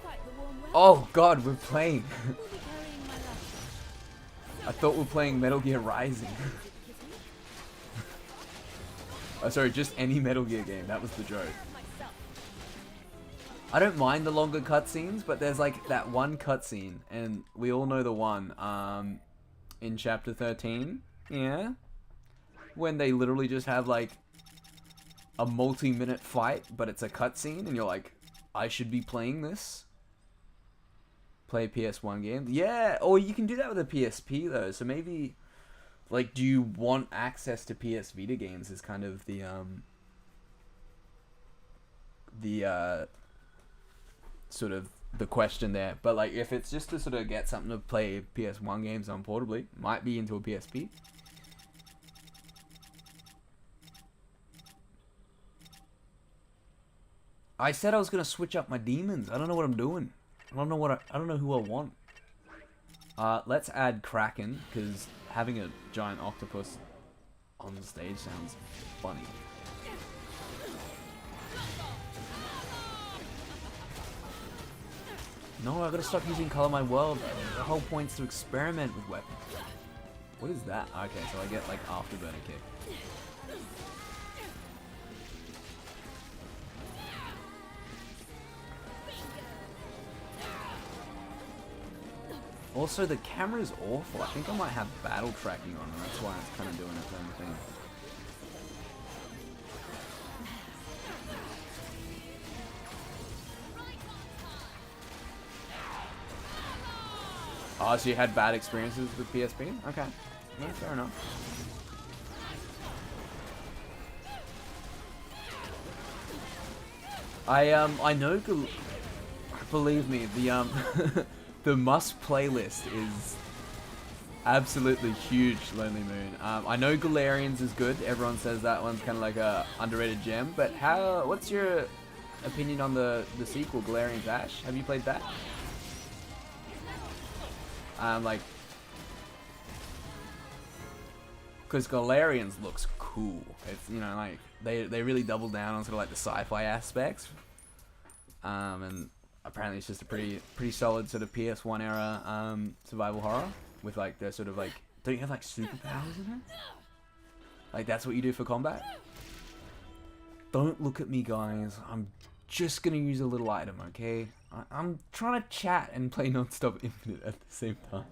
Quite the warm weather. Oh god, we're playing. We'll be carrying my laptop. I thought we were playing Metal Gear Rising. Oh, sorry, just any Metal Gear game. That was the joke. I don't mind the longer cutscenes, but there's like that one cutscene, and we all know the one, in chapter 13, yeah? When they literally just have like a multi-minute fight, but it's a cutscene, and you're like, I should be playing this? play PS1 games. Yeah, or you can do that with a PSP though. So maybe, like, do you want access to PS Vita games? Is kind of the sort of the question there. But like, if it's just to sort of get something to play PS1 games on portably, might be into a PSP. I said I was gonna switch up my demons. I don't know what I'm doing. I don't know what I don't know who I want. Let's add Kraken, because having a giant octopus on the stage sounds funny. No, I gotta stop using Color My World. The whole point's to experiment with weapons. What is that? Okay, so I get like Afterburner Kick. Also, the camera's awful. I think I might have battle tracking on, and that's why it's kind of doing its own thing. Oh, so you had bad experiences with PSP? Okay. No, fair enough. I know, believe me, the, the must playlist is absolutely huge, Lonely Moon. I know Galarians is good. Everyone says that one's kind of like a underrated gem, but what's your opinion on the sequel, Galarian's Ash? Have you played that? Like, because Galarians looks cool. It's, you know, like, they really double down on sort of like the sci-fi aspects. And apparently it's just a pretty solid sort of PS1 era survival horror with like the sort of like, don't you have like superpowers in it? Like that's what you do for combat? Don't look at me, guys. I'm just gonna use a little item, okay? I'm trying to chat and play non-stop Infinite at the same time.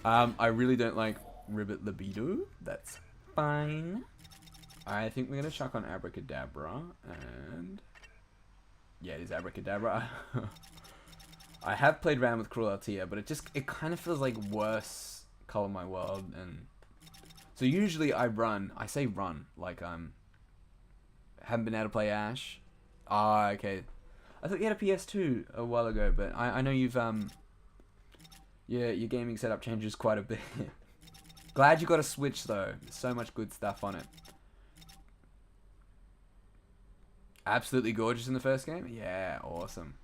I really don't like Ribbit Libido. That's fine. I think we're gonna chuck on Abracadabra and yeah, it is Abracadabra. I have played around with Cruel Altea, but it kind of feels like worse Color My World, and so usually I say run, like haven't been able to play Ash. Ah, okay. I thought you had a PS2 a while ago, but I know you've yeah, your gaming setup changes quite a bit. Glad you got a Switch though. There's so much good stuff on it. Absolutely gorgeous in the first game? Yeah, awesome.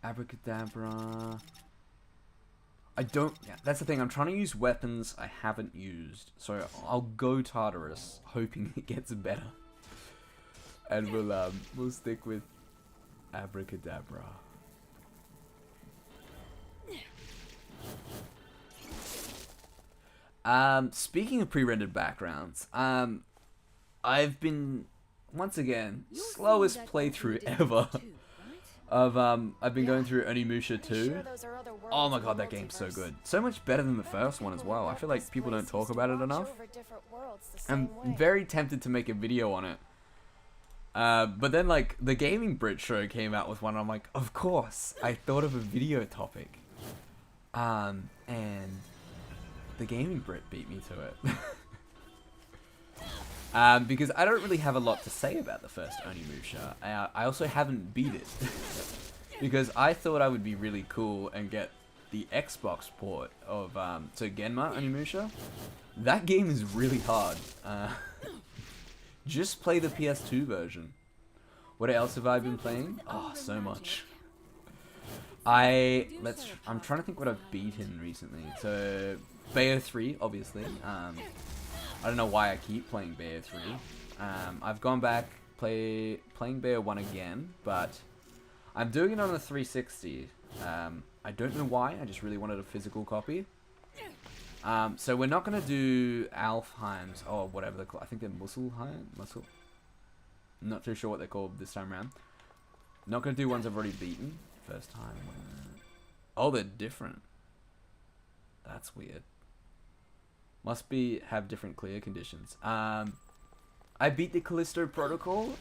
Abracadabra. I don't... Yeah, that's the thing. I'm trying to use weapons I haven't used. So I'll go Tartarus, hoping it gets better. And we'll stick with Abracadabra. Speaking of pre-rendered backgrounds, I've been, once again, slowest playthrough ever of, I've been going through Onimusha 2. Oh my god, that game's so good. So much better than the first one as well. I feel like people don't talk about it enough. I'm very tempted to make a video on it. But then, like, the Gaming Brit show came out with one, and I'm like, of course, I thought of a video topic. And the Gaming Brit beat me to it. Because I don't really have a lot to say about the first Onimusha. I also haven't beat it. Because I thought I would be really cool and get the Xbox port of Genma Onimusha. That game is really hard. Just play the PS2 version. What else have I been playing? Oh, so much. I'm trying to think what I've beaten recently. So, Bayo 3, obviously. I don't know why I keep playing Bayo 3. I've gone back playing Bayo 1 again, but I'm doing it on the 360. I don't know why. I just really wanted a physical copy. So we're not gonna do Alfheims or whatever they're called. I think they're Musselheim. I'm not too sure what they're called this time around. Not gonna do ones I've already beaten. First time. Oh, they're different. That's weird. Must be have different clear conditions. I beat the Callisto Protocol.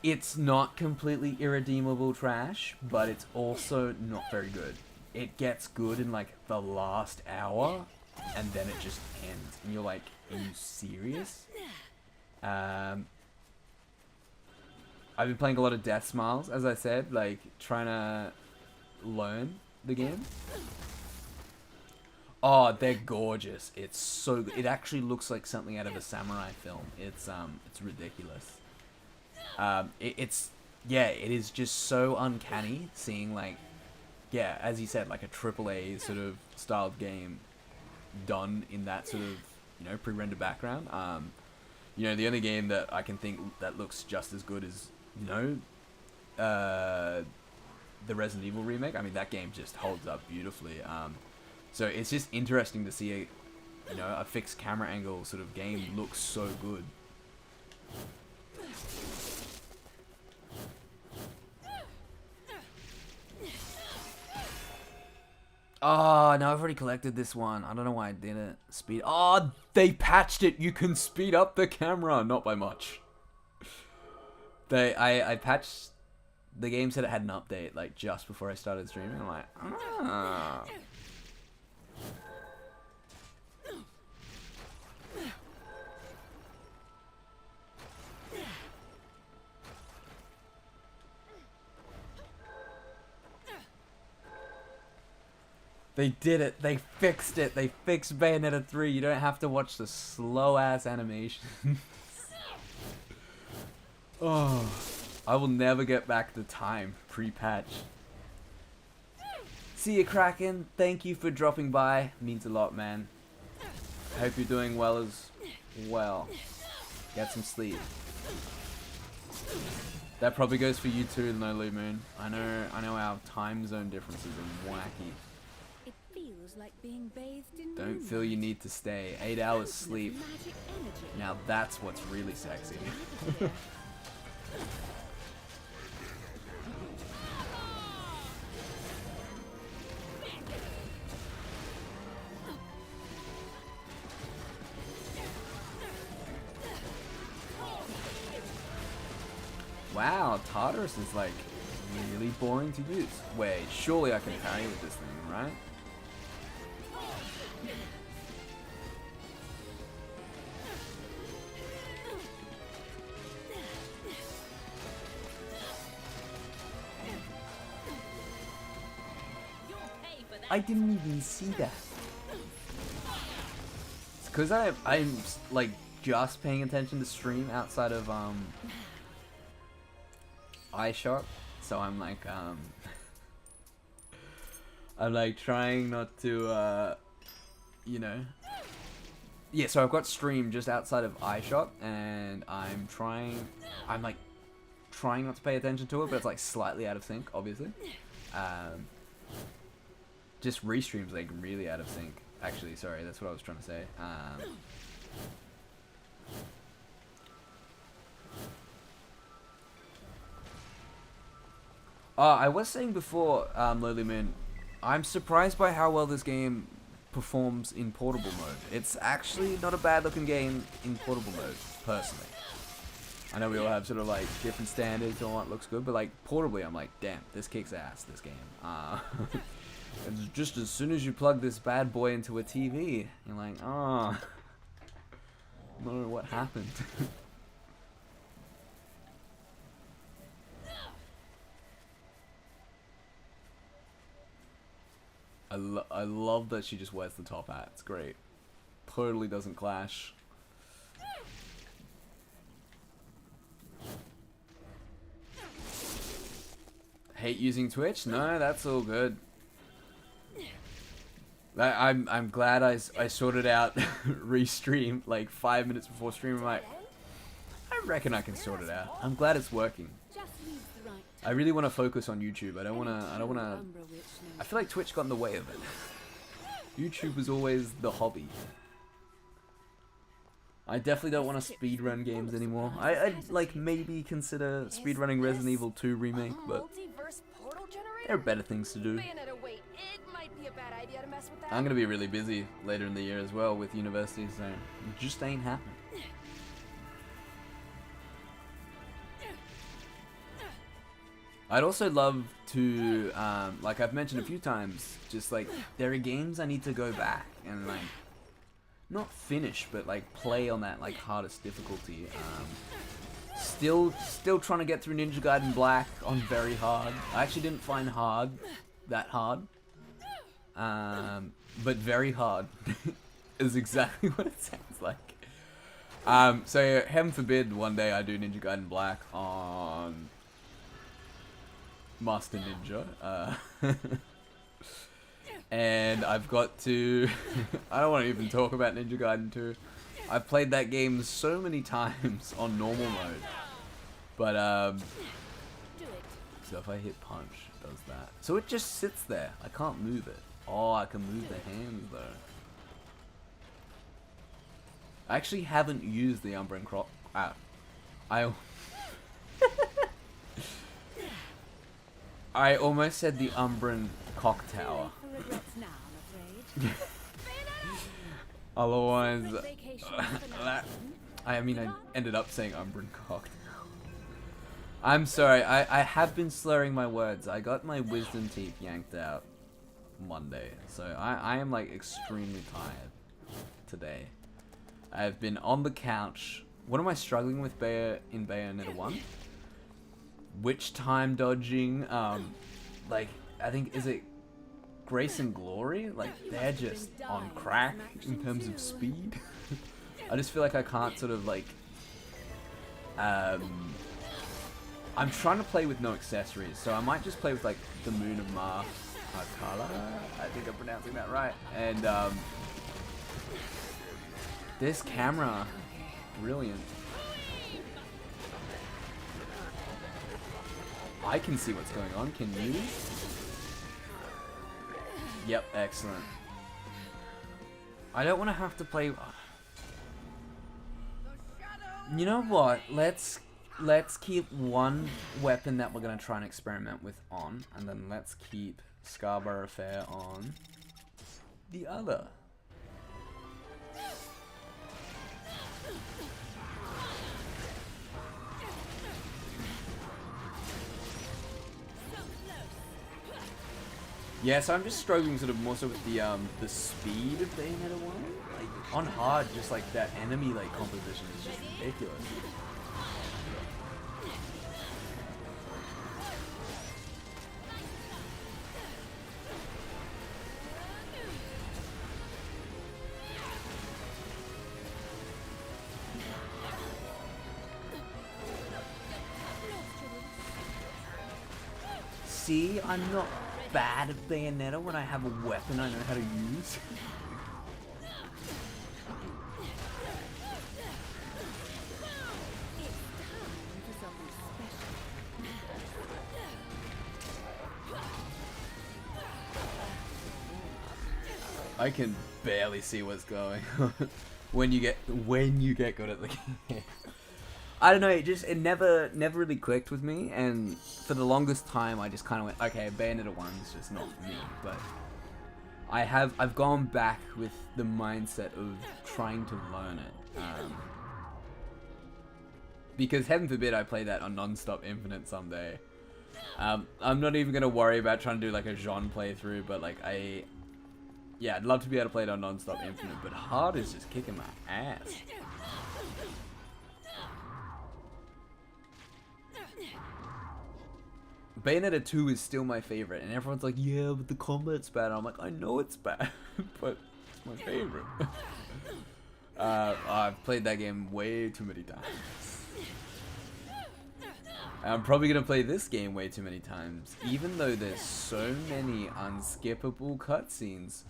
It's not completely irredeemable trash, but it's also not very good. It gets good in like the last hour, and then it just ends. And you're like, are you serious? I've been playing a lot of Death Smiles, as I said, like trying to learn the game. Oh, they're gorgeous. It's so good. It actually looks like something out of a samurai film. It's ridiculous. It is just so uncanny seeing like, yeah, as you said, like a AAA sort of styled game done in that sort of, you know, pre-rendered background. You know, the only game that I can think that looks just as good as, you know, the Resident Evil remake. I mean, that game just holds up beautifully. So it's just interesting to see a fixed camera angle sort of game look so good. Oh, no, I've already collected this one. I don't know why I didn't. Speed. Oh, they patched it. You can speed up the camera. Not by much. I patched. The game said it had an update, like, just before I started streaming. I'm like, ah. They did it. They fixed it. They fixed Bayonetta 3. You don't have to watch the slow-ass animation. Oh, I will never get back the time pre-patch. See you, Kraken. Thank you for dropping by. Means a lot, man. I hope you're doing well as well. Get some sleep. That probably goes for you too, Lowly Moon. I know our time zone differences are wacky. It feels like being bathed in Don't feel you need to stay. 8 hours sleep. Now that's what's really sexy. Wow, Tartarus is like really boring to use. Wait, surely I can parry with this thing, right? I didn't even see that. It's because I'm like just paying attention to stream outside of iShot, so I'm like I'm like trying not to you know, yeah, so I've got stream just outside of iShot, and I'm like trying not to pay attention to it, but it's like slightly out of sync, obviously. Just restream's like really out of sync. Actually, sorry, that's what I was trying to say. I was saying before, Lowly Moon, I'm surprised by how well this game performs in portable mode. It's actually not a bad looking game in portable mode, personally. I know we all have sort of like different standards on what looks good, but like portably, I'm like, damn, this kicks ass, this game. And just as soon as you plug this bad boy into a TV, you're like, oh, no, what happened? I love that she just wears the top hat. It's great. Totally doesn't clash. Hate using Twitch? No, that's all good. I'm glad I sorted out restream like 5 minutes before stream. I'm like, I reckon I can sort it out. I'm glad it's working. I really want to focus on YouTube. I don't want to. I feel like Twitch got in the way of it. YouTube was always the hobby. I definitely don't want to speedrun games anymore. I'd like maybe consider speedrunning Resident Evil 2 remake, but there are better things to do. Bayonetta, wait, it might be a bad idea to mess with that? I'm gonna be really busy later in the year as well with university, so it just ain't happening. I'd also love to, like I've mentioned a few times, just like there are games I need to go back and like not finish, but like play on that like hardest difficulty. Still trying to get through Ninja Gaiden Black on very hard. I actually didn't find that hard, but very hard is exactly what it sounds like. So heaven forbid one day I do Ninja Gaiden Black on Master Ninja, and I've got to I don't want to even talk about Ninja Gaiden 2. I've played that game so many times on normal mode, but so if I hit punch, it does that. So it just sits there. I can't move it. Oh, I can move the hands though. I actually haven't used the Umbran Croc. I almost said the Umbran Cock Tower. Otherwise, I mean, I ended up saying Umbran Cock. I'm sorry, I have been slurring my words. I got my wisdom teeth yanked out Monday, so I am like extremely tired today. I've been on the couch. What am I struggling with in Bayonetta 1? Which time dodging, like, I think, is it Grace and Glory? Like, they're just on crack in terms of speed. I just feel like I can't sort of, like, I'm trying to play with no accessories, so I might just play with, like, the Moon of Ma Akala. I think I'm pronouncing that right. And, this camera, brilliant. I can see what's going on, can you? Yep, excellent. I don't want to have to play... You know what? Let's keep one weapon that we're going to try and experiment with on, and then let's keep Scarborough Fair on the other. Yeah, so I'm just struggling sort of more so with the speed of Bayonetta 1. Like, on hard, just like that enemy like composition is just ridiculous. See, I'm not bad at Bayonetta when I have a weapon I know how to use. I can barely see what's going on when you get good at the game. I don't know, it never really clicked with me, and for the longest time I just kind of went, okay, Bayonetta 1's just not for me, but I've gone back with the mindset of trying to learn it, because heaven forbid I play that on Non-Stop Infinite someday. I'm not even gonna worry about trying to do like a Jean playthrough, but like yeah, I'd love to be able to play it on Non-Stop Infinite, but hard is just kicking my ass. Bayonetta 2 is still my favorite, and everyone's like, yeah, but the combat's bad. I'm like, I know it's bad, but it's my favorite. I've played that game way too many times. I'm probably going to play this game way too many times, even though there's so many unskippable cutscenes.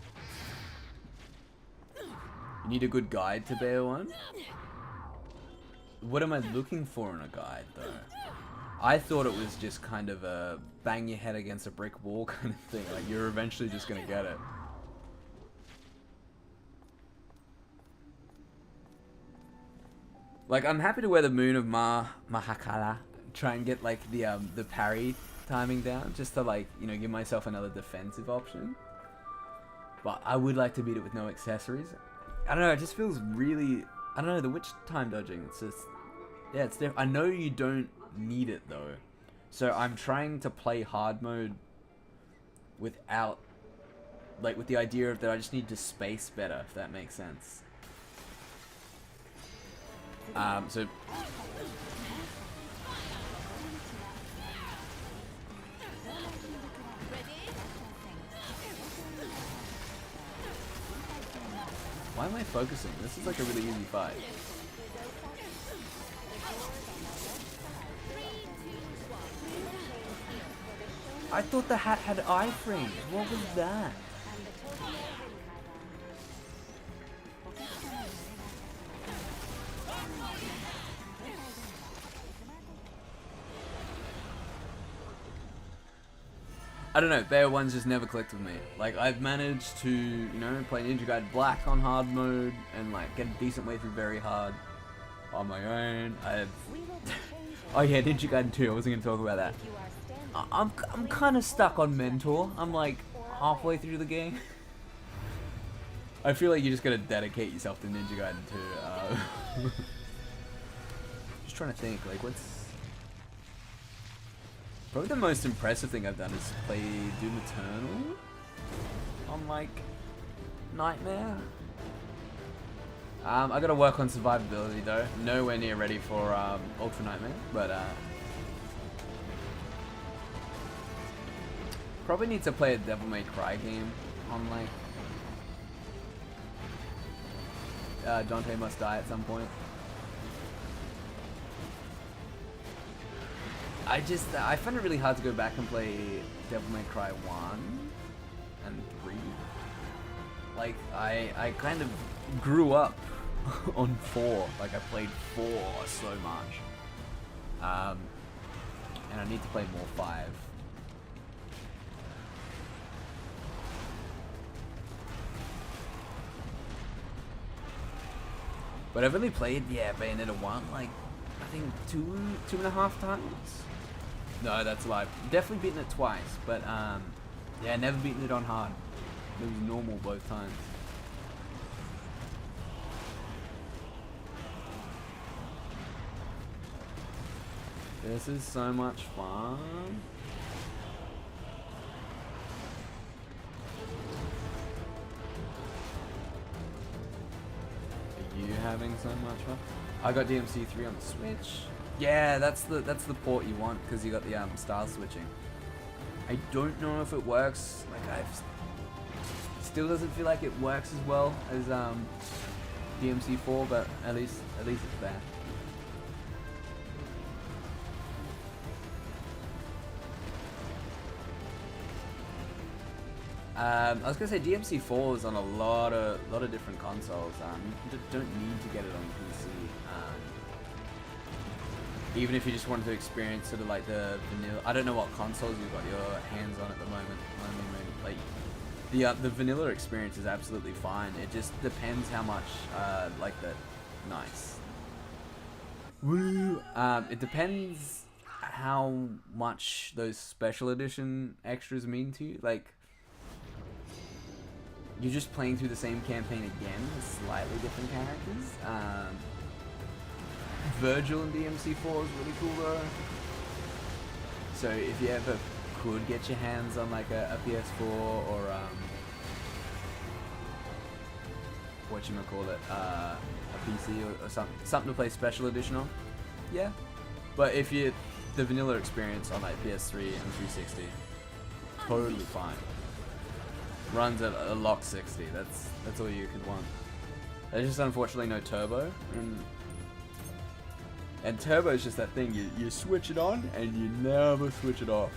You need a good guide to Bayo 1? What am I looking for in a guide, though? I thought it was just kind of a bang your head against a brick wall kind of thing. Like, you're eventually just gonna get it. Like, I'm happy to wear the Moon of Mahakala. Try and get, like, the parry timing down. Just to, like, you know, give myself another defensive option. but I would like to beat it with no accessories. I don't know, it just feels really, I don't know, the witch time dodging, it's just, yeah, it's different. I know you don't need it though, so I'm trying to play hard mode without, like, with the idea of that I just need to space better, if that makes sense. So why am I focusing? This is like a really easy fight. I thought the hat had iframes. What was that? I don't know, Bayo 1's just never clicked with me. Like, I've managed to, you know, play Ninja Gaiden Black on hard mode and, like, get a decent way through very hard on my own. I've... oh yeah, Ninja Gaiden 2, I wasn't going to talk about that. I'm kind of stuck on Mentor. I'm, like, halfway through the game. I feel like you just got to dedicate yourself to Ninja Gaiden 2. Just trying to think, like, what's... Probably the most impressive thing I've done is play Doom Eternal on, like, Nightmare. I gotta work on survivability though. Nowhere near ready for Ultra Nightmare, but probably need to play a Devil May Cry game on, like, Dante Must Die at some point. I find it really hard to go back and play Devil May Cry 1 and 3. Like, I kind of grew up on 4. Like, I played 4 so much. And I need to play more 5. But I've only played, yeah, Bayonetta 1, like, I think 2.5 times. No, that's a lie. Definitely beaten it twice, but yeah, never beaten it on hard. It was normal both times. This is so much fun. Are you having so much fun? I got DMC3 on the Switch. Yeah, that's the port you want because you got the style switching. I don't know if it works. Like, still doesn't feel like it works as well as DMC4, but at least it's there. I was gonna say DMC4 is on a lot of different consoles. You don't need to get it on PC. Even if you just wanted to experience sort of like the vanilla, I don't know what consoles you've got your hands on at the moment. I mean, like the vanilla experience is absolutely fine. It just depends how much like the nice. Woo! It depends how much those special edition extras mean to you. Like, you're just playing through the same campaign again with slightly different characters. Virgil in DMC4 is really cool though. So if you ever could get your hands on like a PS4 or whatchamacallit, a PC or something to play special edition on, yeah. But if you the vanilla experience on like PS3 and 360, totally fine. Runs at a lock 60. That's all you could want. There's just unfortunately no turbo, and turbo is just that thing. You switch it on and you never switch it off.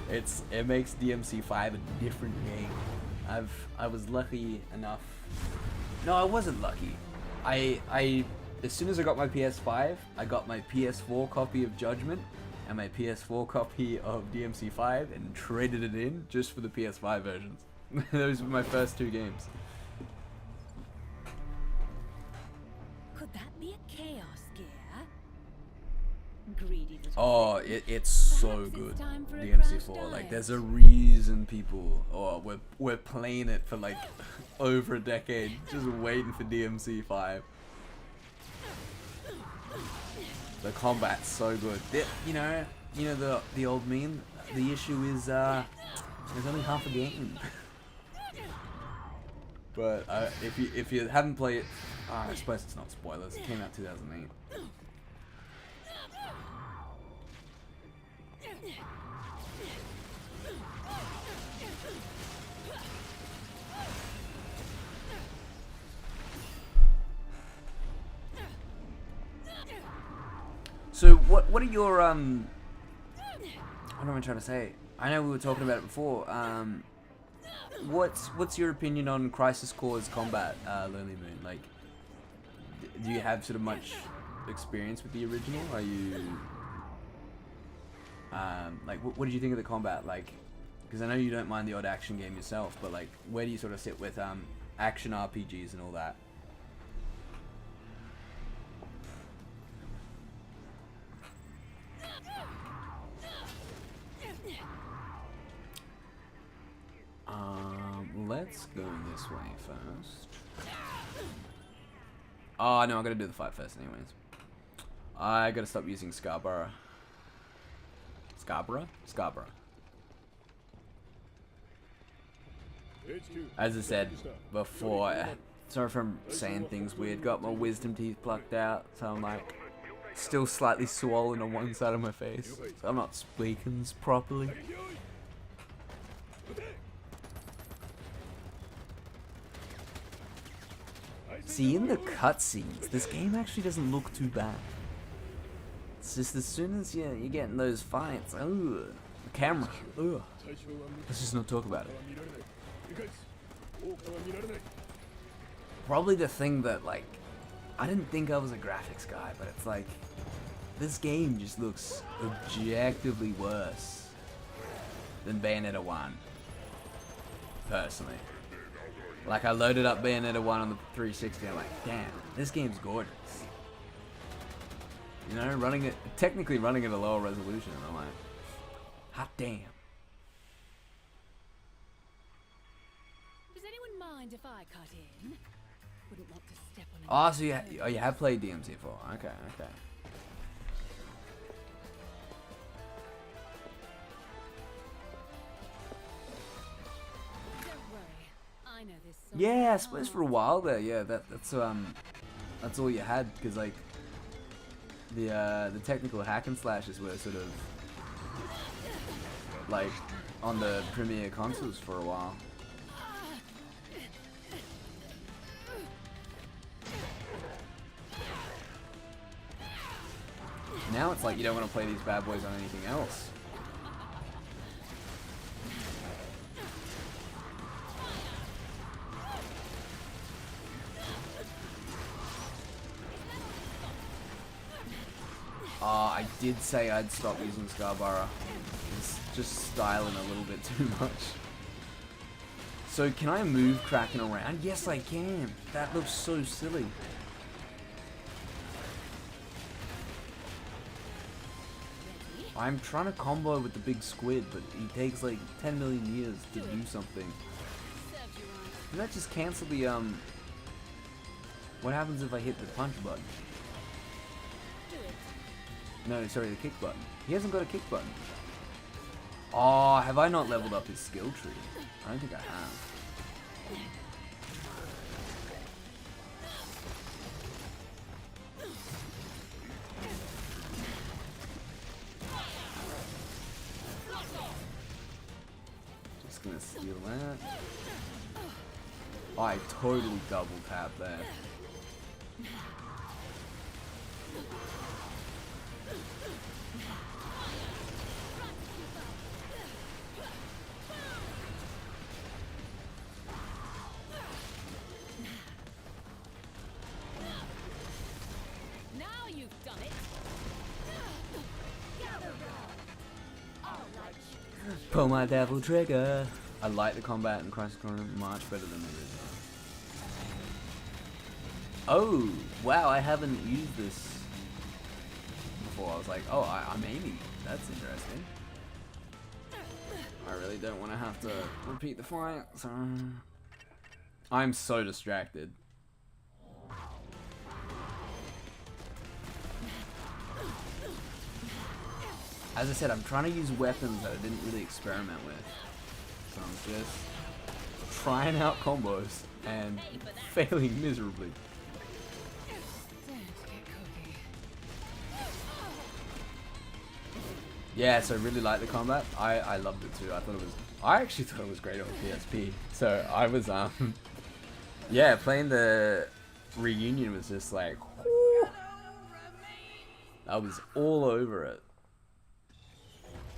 It makes DMC5 a different game. I was lucky enough. No, I wasn't lucky. I as soon as I got my PS5, I got my PS4 copy of Judgment and my PS4 copy of DMC5 and traded it in just for the PS5 versions. Those were my first 2 games. Could that be a chaos gear? Greedy little Oh, thing. it's so Perhaps it's good. time for a DMC4. crash Like, diet. there's a reason people. Oh, we're playing it for like over a decade, just waiting for DMC5. The combat's so good. You know the old meme. The issue is there's only half a game. But if you haven't played it, I suppose it's not spoilers. It came out 2008. So what are your what am I trying to say? I know we were talking about it before. What's your opinion on Crisis Core's combat, Lonely Moon? Like, do you have sort of much experience with the original? Are you like what did you think of the combat? Like, because I know you don't mind the odd action game yourself, but like, where do you sort of sit with action RPGs and all that? Let's go this way first. Oh no, I gotta do the fight first anyways. I gotta stop using Scarborough. Scarborough? As I said before, sorry if I'm saying things weird, got my wisdom teeth plucked out, so I'm like still slightly swollen on one side of my face. So I'm not speaking properly. See, in the cutscenes, this game actually doesn't look too bad. It's just as soon as you're getting those fights, ooh, the camera, ooh. Let's just not talk about it. Probably the thing that, like, I didn't think I was a graphics guy, but it's like, this game just looks objectively worse than Bayonetta 1, personally. Like, I loaded up Bayonetta 1 on the 360, I'm like, damn, this game's gorgeous. You know, technically running at a lower resolution, and I'm like, hot damn. Does anyone mind if I cut in? Wouldn't want to step on it. Oh, so you have played DMC4. Okay. Don't worry. I know this song. Yeah, I suppose for a while there, yeah, that's all you had, because like the technical hack and slashes were sort of like on the premier consoles for a while. Now it's like you don't want to play these bad boys on anything else. I did say I'd stop using Scarborough. It's just styling a little bit too much. So can I move Kraken around? Yes, I can. That looks so silly. I'm trying to combo with the big squid, but he takes like 10 million years to do something. Can that just cancel the what happens if I hit the punch button? No, sorry, the kick button. He hasn't got a kick button. Oh, have I not leveled up his skill tree? I don't think I have. Just gonna steal that. Oh, I totally double tapped there. Pull my devil trigger. I like the combat in Crisis Core much better than the original. Oh, wow, I haven't used this before. I was like, oh, I'm aiming. That's interesting. I really don't want to have to repeat the fight, so... I'm so distracted. As I said, I'm trying to use weapons that I didn't really experiment with. So I'm just trying out combos and failing miserably. Yeah, so I really like the combat. I loved it too. I actually thought it was great on PSP. So I was yeah, playing the reunion was just like, whoo. I was all over it.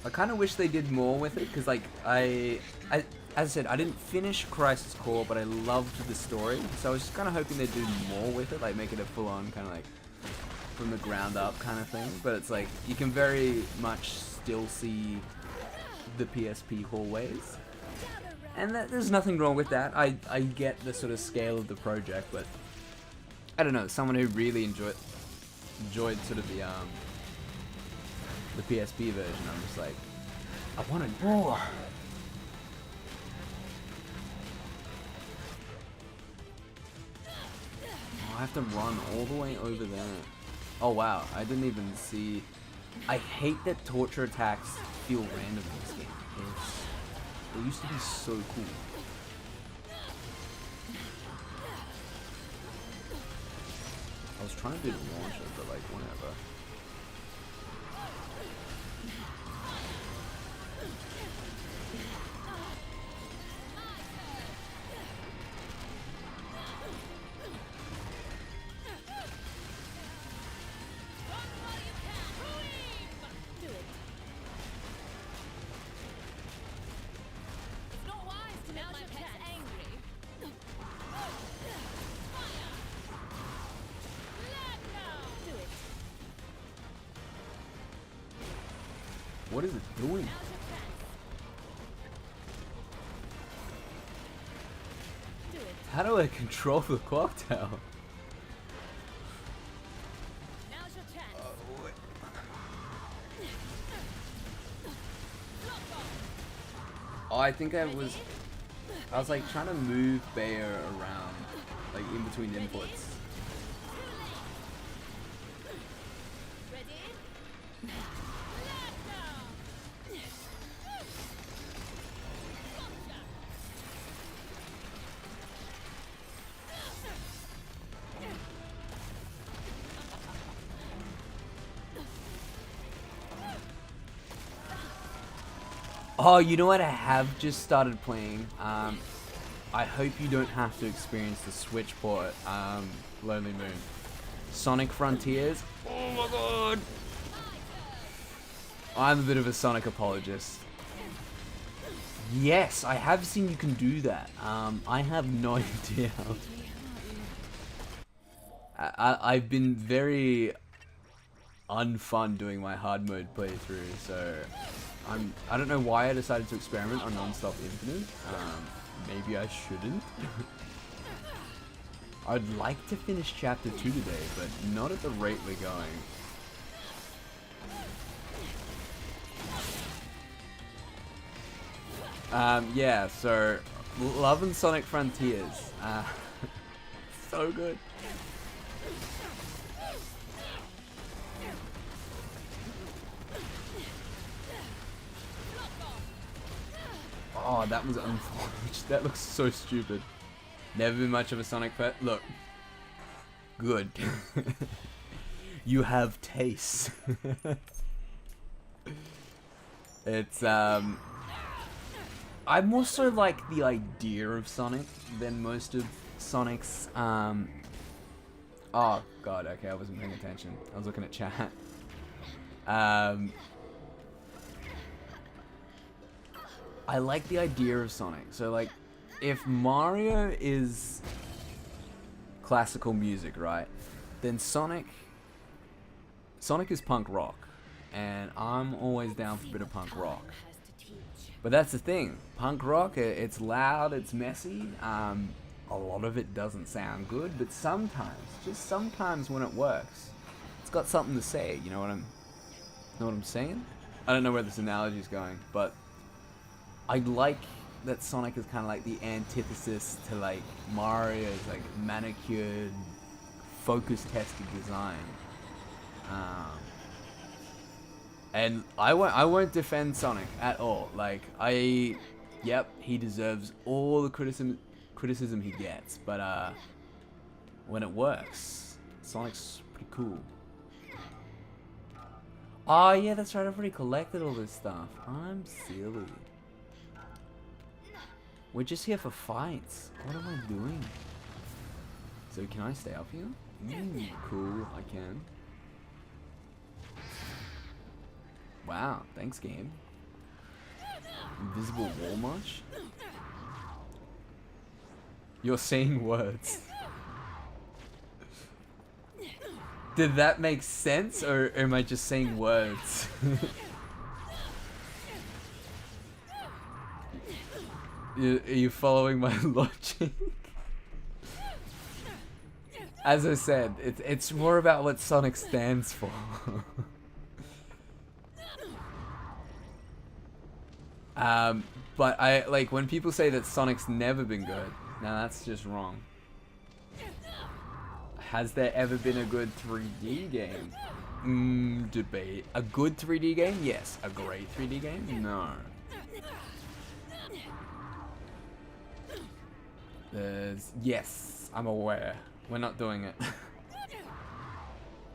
I kind of wish they did more with it, because like as I said, I didn't finish Crisis Core, but I loved the story, so I was just kind of hoping they'd do more with it, like make it a full-on kind of like from the ground up kind of thing. But it's like you can very much still see the PSP hallways, and there's nothing wrong with that. I get the sort of scale of the project, but I don't know, someone who really enjoyed sort of the PSP version, I'm just like, I wanted more. Oh, I have to run all the way over there. Oh wow, I didn't even see. I hate that torture attacks feel random in this game. They used to be so cool. I was trying to do the launcher, but like whatever. What is it doing? How do I control the clock tower? Oh, I think I was like trying to move Bayo around, like in between inputs. Oh, you know what I have just started playing? I hope you don't have to experience the Switch port, Lonely Moon. Sonic Frontiers. Oh my god! I'm a bit of a Sonic apologist. Yes, I have seen you can do that. I have no idea how. I've been very unfun doing my hard mode playthrough, so I don't know why I decided to experiment on Non-Stop Infinite. Maybe I shouldn't. I'd like to finish chapter 2 today, but not at the rate we're going. Yeah, so loving Sonic Frontiers. So good. Oh, that was unfortunate. That looks so stupid. Never been much of a Sonic fan. Look. Good. You have taste. It's, I more so like the idea of Sonic than most of Sonic's, oh god, okay, I wasn't paying attention. I was looking at chat. I like the idea of Sonic. So like, if Mario is classical music, right? Then Sonic is punk rock. And I'm always down for a bit of punk rock. But that's the thing. Punk rock, it's loud, it's messy. A lot of it doesn't sound good, but sometimes, just sometimes when it works, it's got something to say, you know what Know what I'm saying? I don't know where this analogy is going, but I like that Sonic is kind of like the antithesis to like Mario's like manicured, focus-tested design. And I won't defend Sonic at all. Like yep, he deserves all the criticism he gets, but when it works, Sonic's pretty cool. Oh yeah, that's right, I've already collected all this stuff. I'm silly. We're just here for fights. What am I doing? So can I stay up here? Cool, I can. Wow, thanks game. Invisible wall march? You're saying words. Did that make sense, or am I just saying words? Are you following my logic? As I said, it's more about what Sonic stands for. But I like when people say that Sonic's never been good. Now that's just wrong. Has there ever been a good 3D game? Debate. A good 3D game? Yes. A great 3D game? No. Yes, I'm aware. We're not doing it.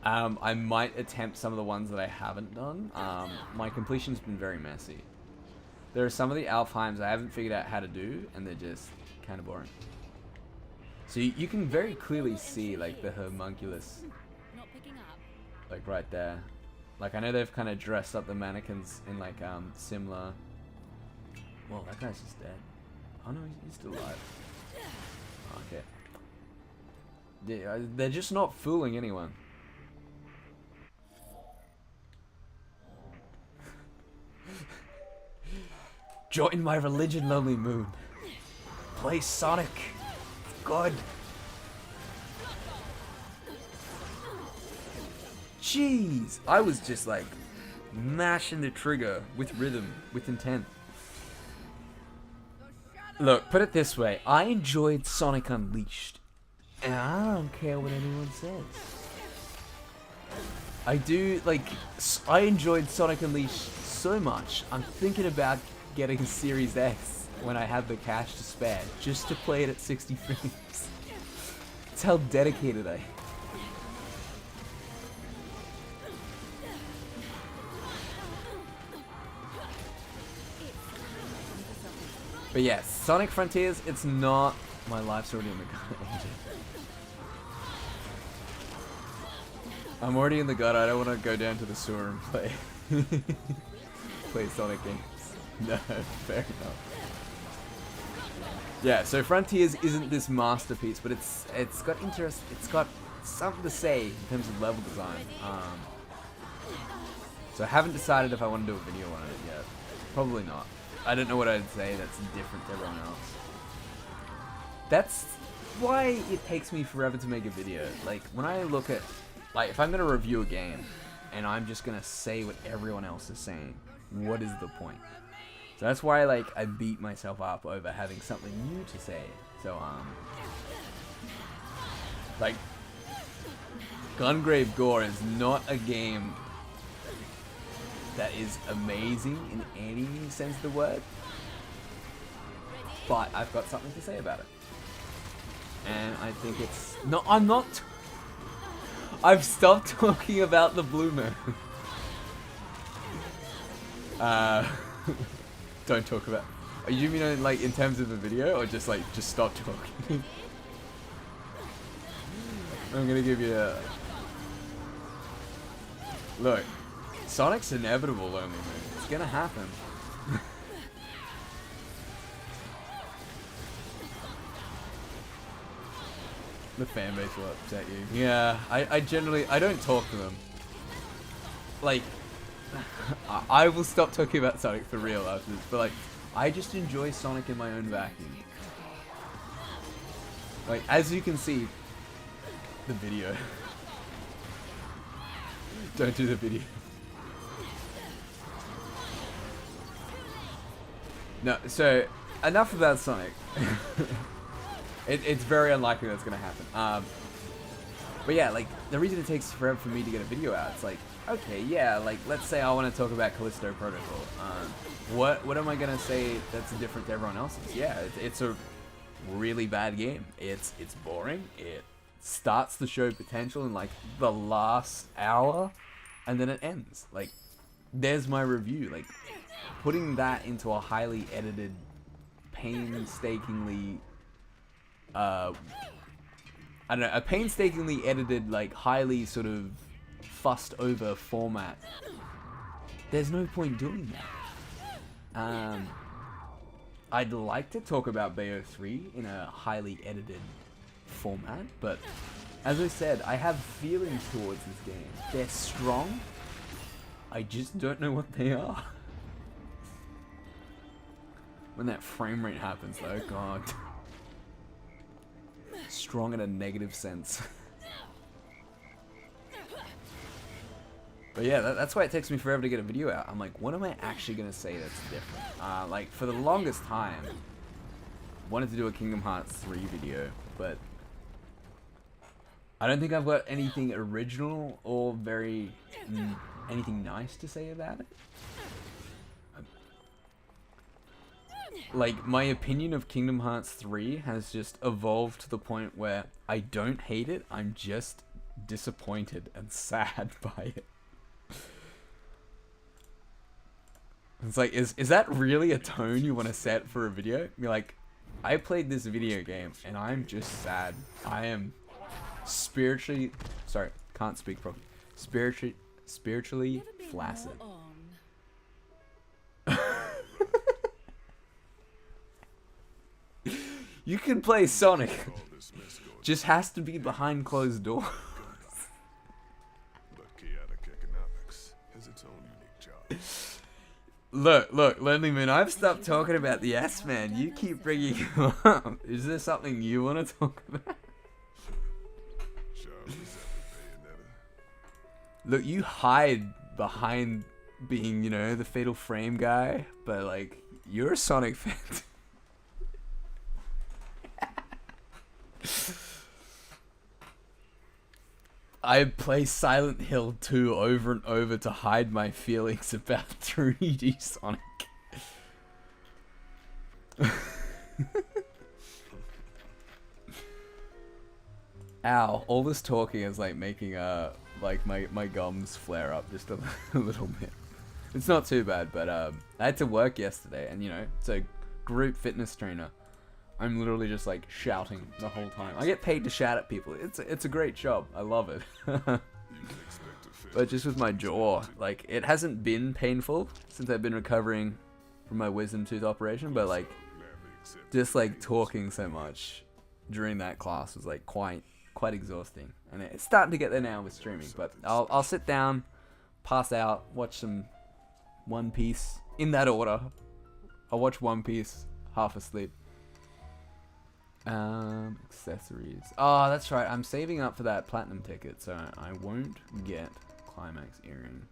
I might attempt some of the ones that I haven't done. My completion's been very messy. There are some of the Alfheims I haven't figured out how to do, and they're just kind of boring. So you can very clearly see like the homunculus, Not picking up. like right there. Like I know they've kind of dressed up the mannequins in like similar. Well, that guy's just dead. Oh no, he's still alive. Okay. They're just not fooling anyone. Join my religion, Lonely Moon. Play Sonic. It's good. Jeez, I was just like mashing the trigger with rhythm, with intent. Look, put it this way. I enjoyed Sonic Unleashed. And I don't care what anyone says. I do, like, I enjoyed Sonic Unleashed so much. I'm thinking about getting a Series X when I have the cash to spare, just to play it at 60 frames. That's how dedicated I am. But yes, Sonic Frontiers, it's not... My life's already in the gut. I'm already in the gut, I don't want to go down to the sewer and play... play Sonic games. No, fair enough. Yeah, so Frontiers isn't this masterpiece, but it's got interest, it's got something to say in terms of level design. So I haven't decided if I want to do a video on it yet. Probably not. I don't know what I'd say that's different to everyone else. That's why it takes me forever to make a video. Like, when I look at... Like, if I'm going to review a game, and I'm just going to say what everyone else is saying, what is the point? So that's why, like, I beat myself up over having something new to say. So, like, Gungrave Gore is not a game that is amazing in any sense of the word, but I've got something to say about it. And I think it's... No, I'm not... I've stopped talking about the Blue Moon. Don't talk about... You mean like in terms of a video, or just like, just stop talking? I'm gonna give you a... Look. Sonic's inevitable, Lonely Moon. It's gonna happen. The fanbase will upset you. Yeah, I generally, I don't talk to them. Like, I will stop talking about Sonic for real after this, but like, I just enjoy Sonic in my own vacuum. Like, as you can see, the video. Don't do the video. No, so enough about Sonic. It's very unlikely that's gonna happen. But yeah, like the reason it takes forever for me to get a video out, it's like, okay, yeah, like let's say I want to talk about Callisto Protocol. What am I gonna say that's different to everyone else's? Yeah, it's a really bad game. It's boring. It starts the show potential in like the last hour, and then it ends. Like, there's my review. Like, putting that into a highly edited, painstakingly, I don't know, a painstakingly edited, like highly sort of fussed over format. There's no point doing that. I'd like to talk about Bayo 3 in a highly edited format, but as I said, I have feelings towards this game. They're strong. I just don't know what they are. When that frame rate happens though, God. Strong in a negative sense. But yeah, that's why it takes me forever to get a video out. I'm like, what am I actually going to say that's different? Like, for the longest time, wanted to do a Kingdom Hearts 3 video, but I don't think I've got anything original or very anything nice to say about it. Like, my opinion of Kingdom Hearts 3 has just evolved to the point where I don't hate it, I'm just disappointed and sad by it. It's like, is that really a tone you want to set for a video? You're like, I played this video game and I'm just sad. I am spiritually, sorry, can't speak properly. Spiritually flaccid. You can play Sonic. Just has to be behind closed doors. Look, Lonely Moon, I've stopped talking about the S-Man. You keep bringing him up. Is there something you want to talk about? Look, you hide behind being, you know, the Fatal Frame guy, but, like, you're a Sonic fan. I play Silent Hill 2 over and over to hide my feelings about 3D Sonic. Ow, all this talking is like making like my gums flare up just a little bit. It's not too bad, but I had to work yesterday, and you know, it's a group fitness trainer. I'm literally just like shouting the whole time. I get paid to shout at people. It's a great job. I love it. But just with my jaw, like, it hasn't been painful since I've been recovering from my wisdom tooth operation, but like, just like talking so much during that class was like quite exhausting. And it's starting to get there now with streaming, but I'll sit down, pass out, watch some One Piece in that order. I'll watch One Piece half asleep. Accessories. Oh, that's right. I'm saving up for that platinum ticket, so I won't get Climax Earring.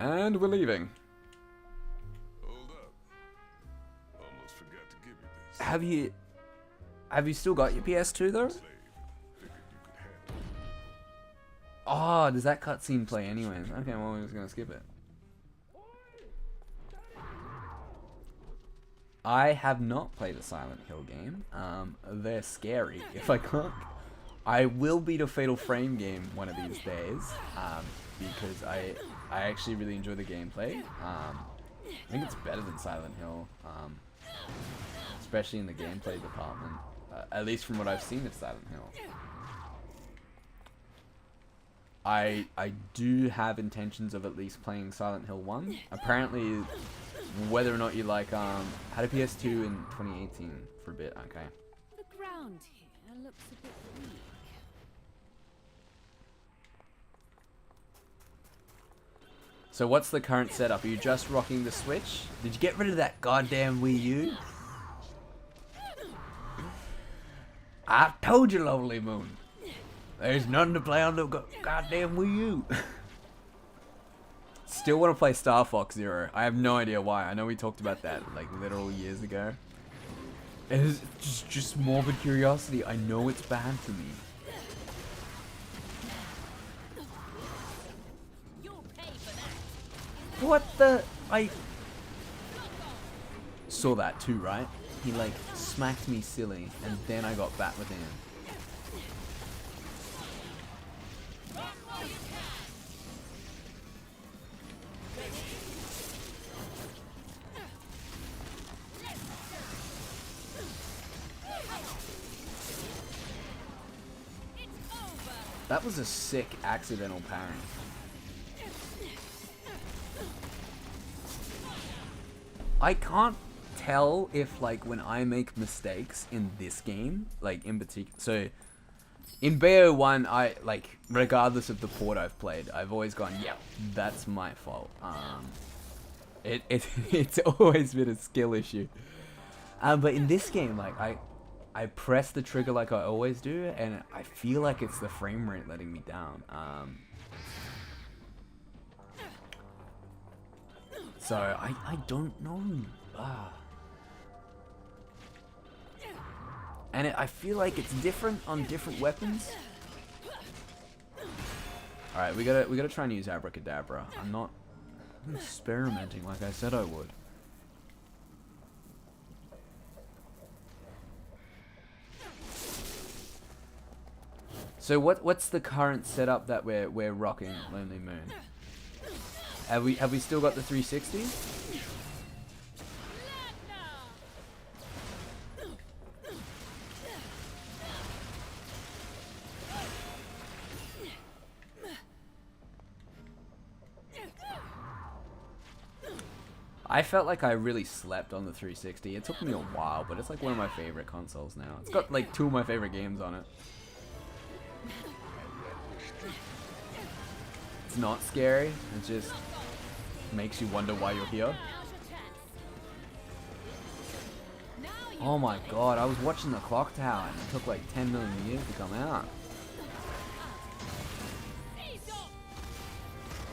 And we're leaving. Hold up. Almost forgot to give you this. Have you still got your PS2 though? Slave. Figured you could handle it. Oh, does that cutscene play anyways? Okay, well, we're just gonna skip it. I have not played a Silent Hill game. They're scary. If I can't, I will beat a Fatal Frame game one of these days. Because I actually really enjoy the gameplay. I think it's better than Silent Hill, especially in the gameplay department. At least from what I've seen of Silent Hill. I do have intentions of at least playing Silent Hill 1. Apparently, whether or not you like, had a PS2 in 2018 for a bit, okay. The ground here looks a bit weak. So what's the current setup? Are you just rocking the Switch? Did you get rid of that goddamn Wii U? I told you, Lovely Moon. There's nothing to play on the goddamn Wii U. still want to play Star Fox Zero. I have no idea why. I know we talked about that like literal years ago. It is just morbid curiosity. I know it's bad for me. What the? I saw that too, right? He like smacked me silly, and then I got back within. That was a sick accidental parry. I can't tell if like when I make mistakes in this game, like in particular, so in Bayo 1, I like, regardless of the port I've played, I've always gone, yeah, that's my fault. It's always been a skill issue. But in this game, like I press the trigger like I always do, and I feel like it's the frame rate letting me down. So I don't know. And I feel like it's different on different weapons. All right, we gotta try and use abracadabra. I'm experimenting like I said I would. So what's the current setup that we're rocking, Lonely Moon? Have we still got the 360? I felt like I really slept on the 360. It took me a while, but it's like one of my favorite consoles now. It's got like 2 of my favorite games on it. It's not scary, it just makes you wonder why you're here. Oh my god, I was watching the clock tower and it took like 10 million years to come out.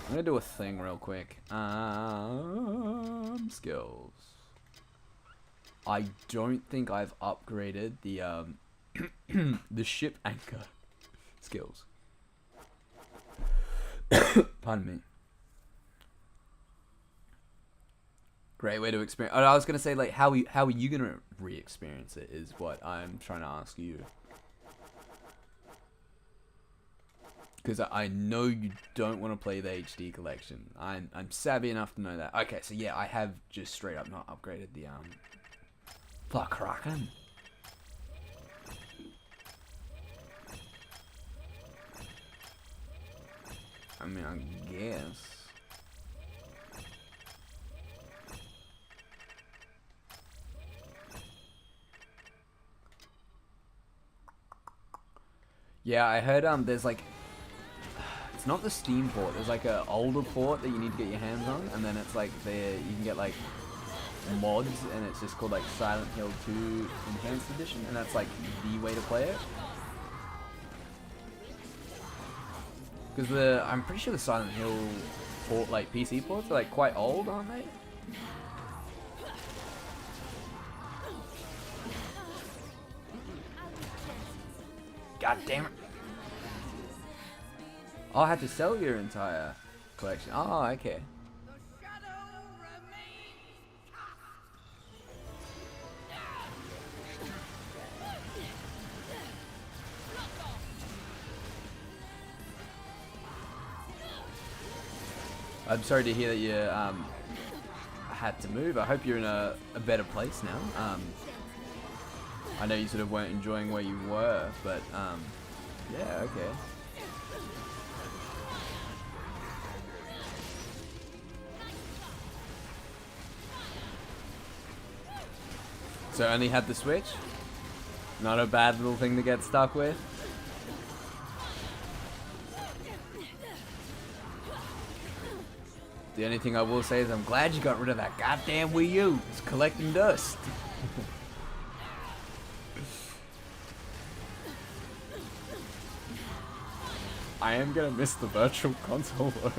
I'm gonna do a thing real quick. Skills. I don't think I've upgraded the the ship anchor skills. Pardon me. Great way to experience. I was gonna say, like, how are you gonna re-experience it? Is what I'm trying to ask you. Because I know you don't want to play the HD collection. I'm savvy enough to know that. Okay, so yeah, I have just straight up not upgraded the Kraken. I mean, I guess. Yeah, I heard there's like, it's not the Steam port. There's like a older port that you need to get your hands on, and then it's like you can get like mods, and it's just called like Silent Hill 2 Enhanced Edition, and that's like the way to play it. Because I'm pretty sure the Silent Hill port, like PC ports, are like quite old, aren't they? God damn it! Oh, I had to sell your entire collection. Oh, okay. I'm sorry to hear that you had to move. I hope you're in a better place now. I know you sort of weren't enjoying where you were, but yeah, okay. So only had the Switch? Not a bad little thing to get stuck with. The only thing I will say is I'm glad you got rid of that goddamn Wii U. It's collecting dust. I am gonna miss the virtual console though.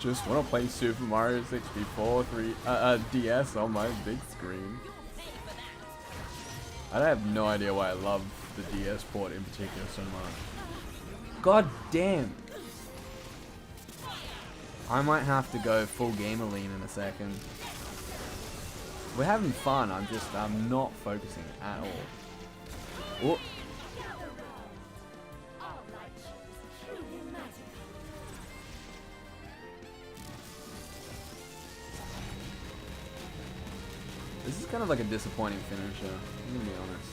Just want to play Super Mario 64 DS on my big screen. I have no idea why I love the DS port in particular so much. God damn. I might have to go full gamer lean in a second. We're having fun, I'm not focusing at all. Oh. This is kind of like a disappointing finisher, I'm gonna be honest.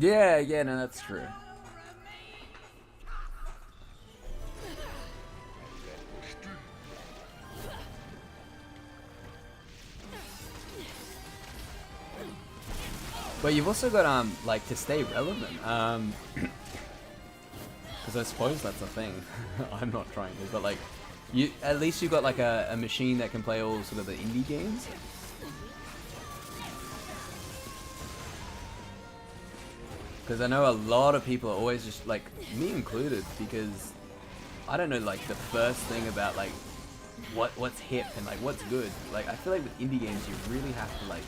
Yeah, no, that's true. But you've also got like to stay relevant, because I suppose that's a thing. I'm not trying to, but like, at least you've got like a machine that can play all sort of the indie games. Because I know a lot of people are always just, like, me included, because I don't know, like, the first thing about, like, what's hip and, like, what's good. Like, I feel like with indie games, you really have to, like,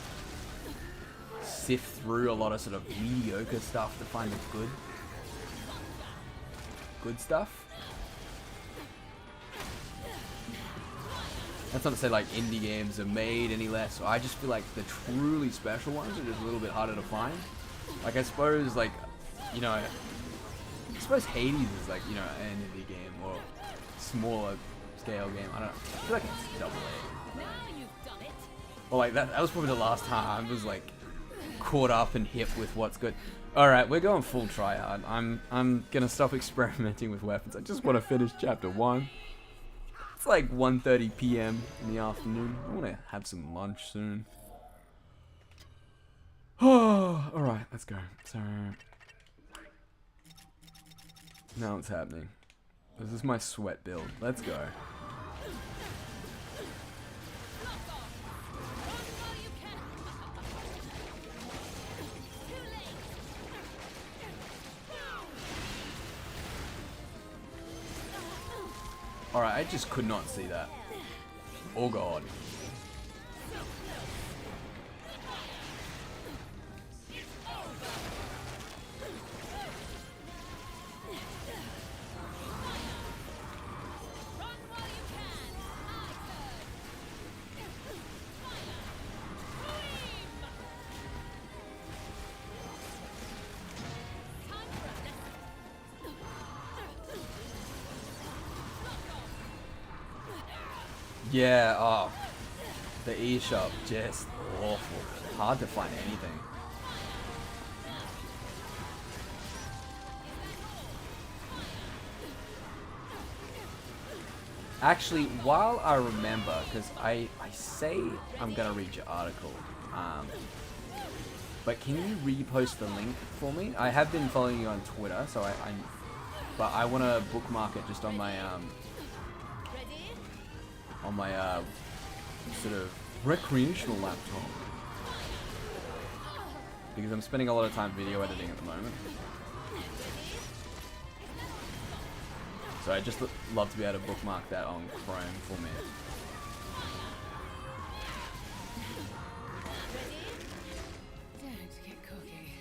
sift through a lot of sort of mediocre stuff to find the good stuff. That's not to say, like, indie games are made any less. I just feel like the truly special ones are just a little bit harder to find. Like, I suppose, like, you know, I suppose Hades is, like, you know, an indie game or smaller scale game. I don't know. I feel like it's double A. Now you've done it. Well, like, that was probably the last time I was, like, caught up and hip with what's good. Alright, we're going full tryhard. I'm gonna stop experimenting with weapons. I just want to finish chapter 1. It's like 1:30 p.m. in the afternoon. I want to have some lunch soon. Oh, alright, let's go. So, now it's happening. This is my sweat build. Let's go. Alright, I just could not see that. Oh god. Yeah, oh, the eShop, just awful. Hard to find anything. Actually, while I remember, because I say I'm gonna read your article, but can you repost the link for me? I have been following you on Twitter, so but I want to bookmark it just on my sort of recreational laptop, because I'm spending a lot of time video editing at the moment. So I just love to be able to bookmark that on Chrome for me. Don't get cocky.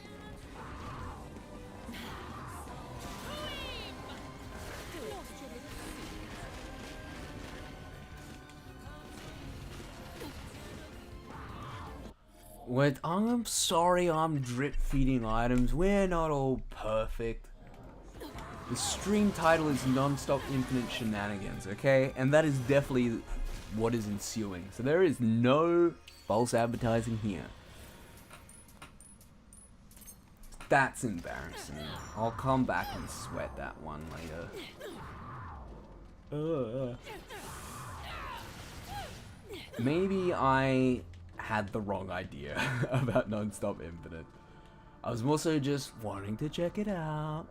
Wait, I'm sorry I'm drip feeding items. We're not all perfect. The stream title is Non-Stop Infinite Shenanigans, okay? And that is definitely what is ensuing. So there is no false advertising here. That's embarrassing. I'll come back and sweat that one later. Maybe I had the wrong idea about Non-Stop Infinite. I was more so just wanting to check it out.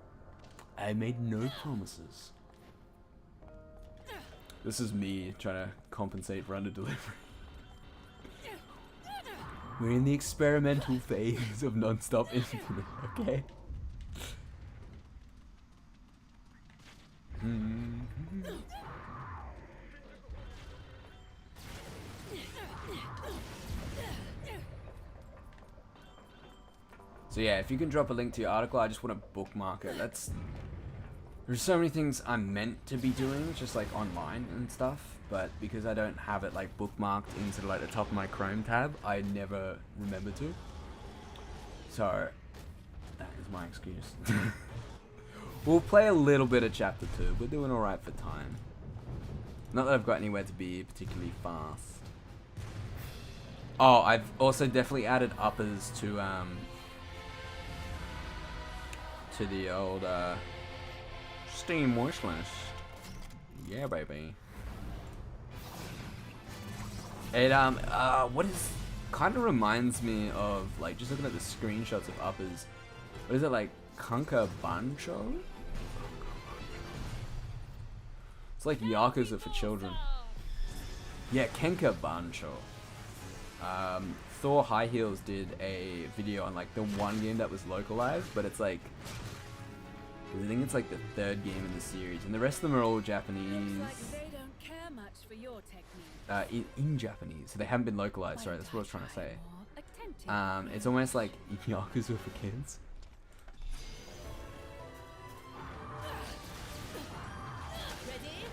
I made no promises. This is me trying to compensate for under-delivery. We're in the experimental phase of Non-Stop Infinite, okay? So yeah, if you can drop a link to your article, I just want to bookmark it. There's so many things I'm meant to be doing, just like online and stuff, but because I don't have it like bookmarked into like the top of my Chrome tab, I never remember to. So that is my excuse. We'll play a little bit of chapter 2. We're doing alright for time. Not that I've got anywhere to be particularly fast. Oh, I've also definitely added uppers to the old Steam wish list. Yeah, baby. It what is kind of reminds me of like just looking at the screenshots of uppers. What is it like? Kunka Bancho? It's like Yakuza for children. Yeah, Kenka Bancho. Thor High Heels did a video on like the one game that was localized, but it's like I think it's like the third game in the series, and the rest of them are all Japanese. Looks like they don't care much for your technique. In Japanese, so they haven't been localized. Sorry, that's what I was trying to say. Attentive. It's almost like Yakuza for kids.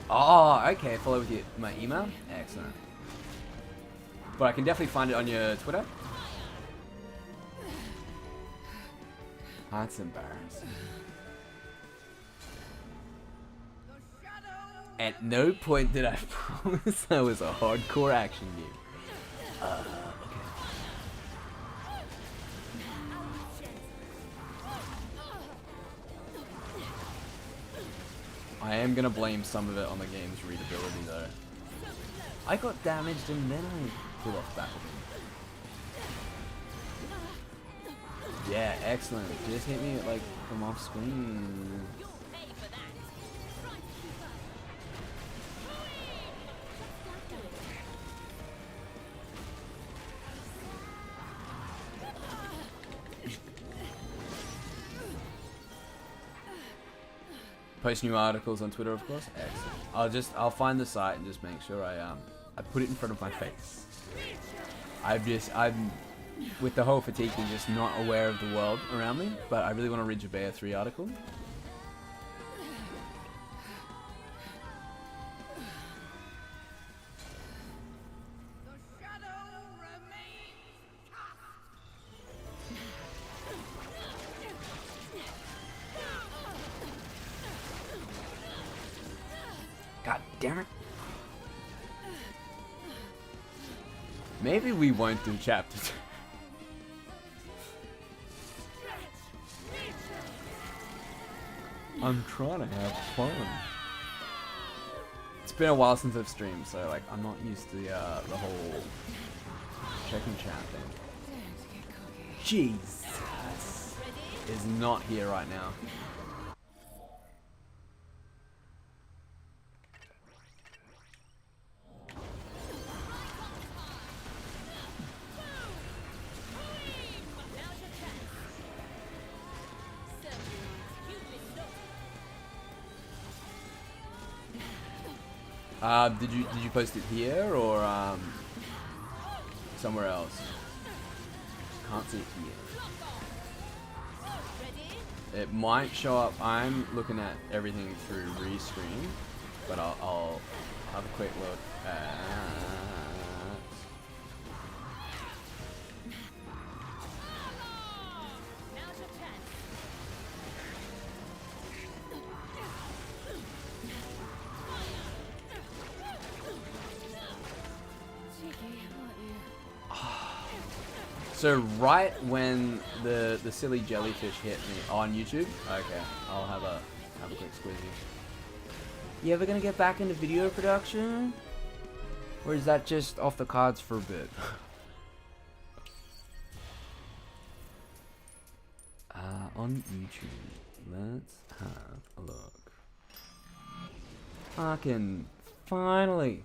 Oh, okay. Follow with my email. Excellent. But I can definitely find it on your Twitter. That's embarrassing. At no point did I promise that was a hardcore action game. Okay. I am gonna blame some of it on the game's readability though. I got damaged and then I pulled off back of him. Yeah, excellent. Just hit me like from off screen. Post new articles on Twitter, of course. Excellent. I'll find the site and just make sure I put it in front of my face. I'm with the whole fatigue thing, just not aware of the world around me. But I really want to read your Bear 3 article. God damn it. Maybe we won't do chapter 2. I'm trying to have fun. It's been a while since I've streamed, so like I'm not used to the whole checking chat thing. Jesus is not here right now. Did you post it here or somewhere else? Can't see it here. It might show up. I'm looking at everything through Restream, but I'll have a quick look at. So right when the silly jellyfish hit me on YouTube, okay, I'll have a quick squeezy. You ever gonna get back into video production? Or is that just off the cards for a bit? On YouTube, let's have a look. I can finally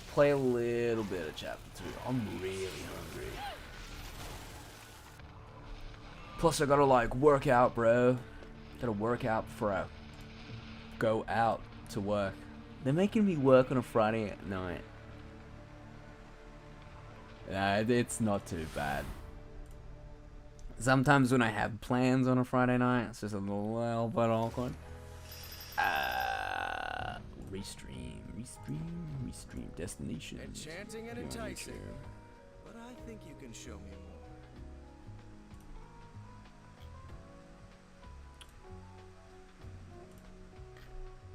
play a little bit of chapter 2. I'm really hungry. Plus I gotta like work out, bro. Gotta work out before I go out to work. They're making me work on a Friday night. It's not too bad. Sometimes when I have plans on a Friday night, it's just a little bit awkward. Restream, destination. Enchanting and enticing, but I think you can show me more.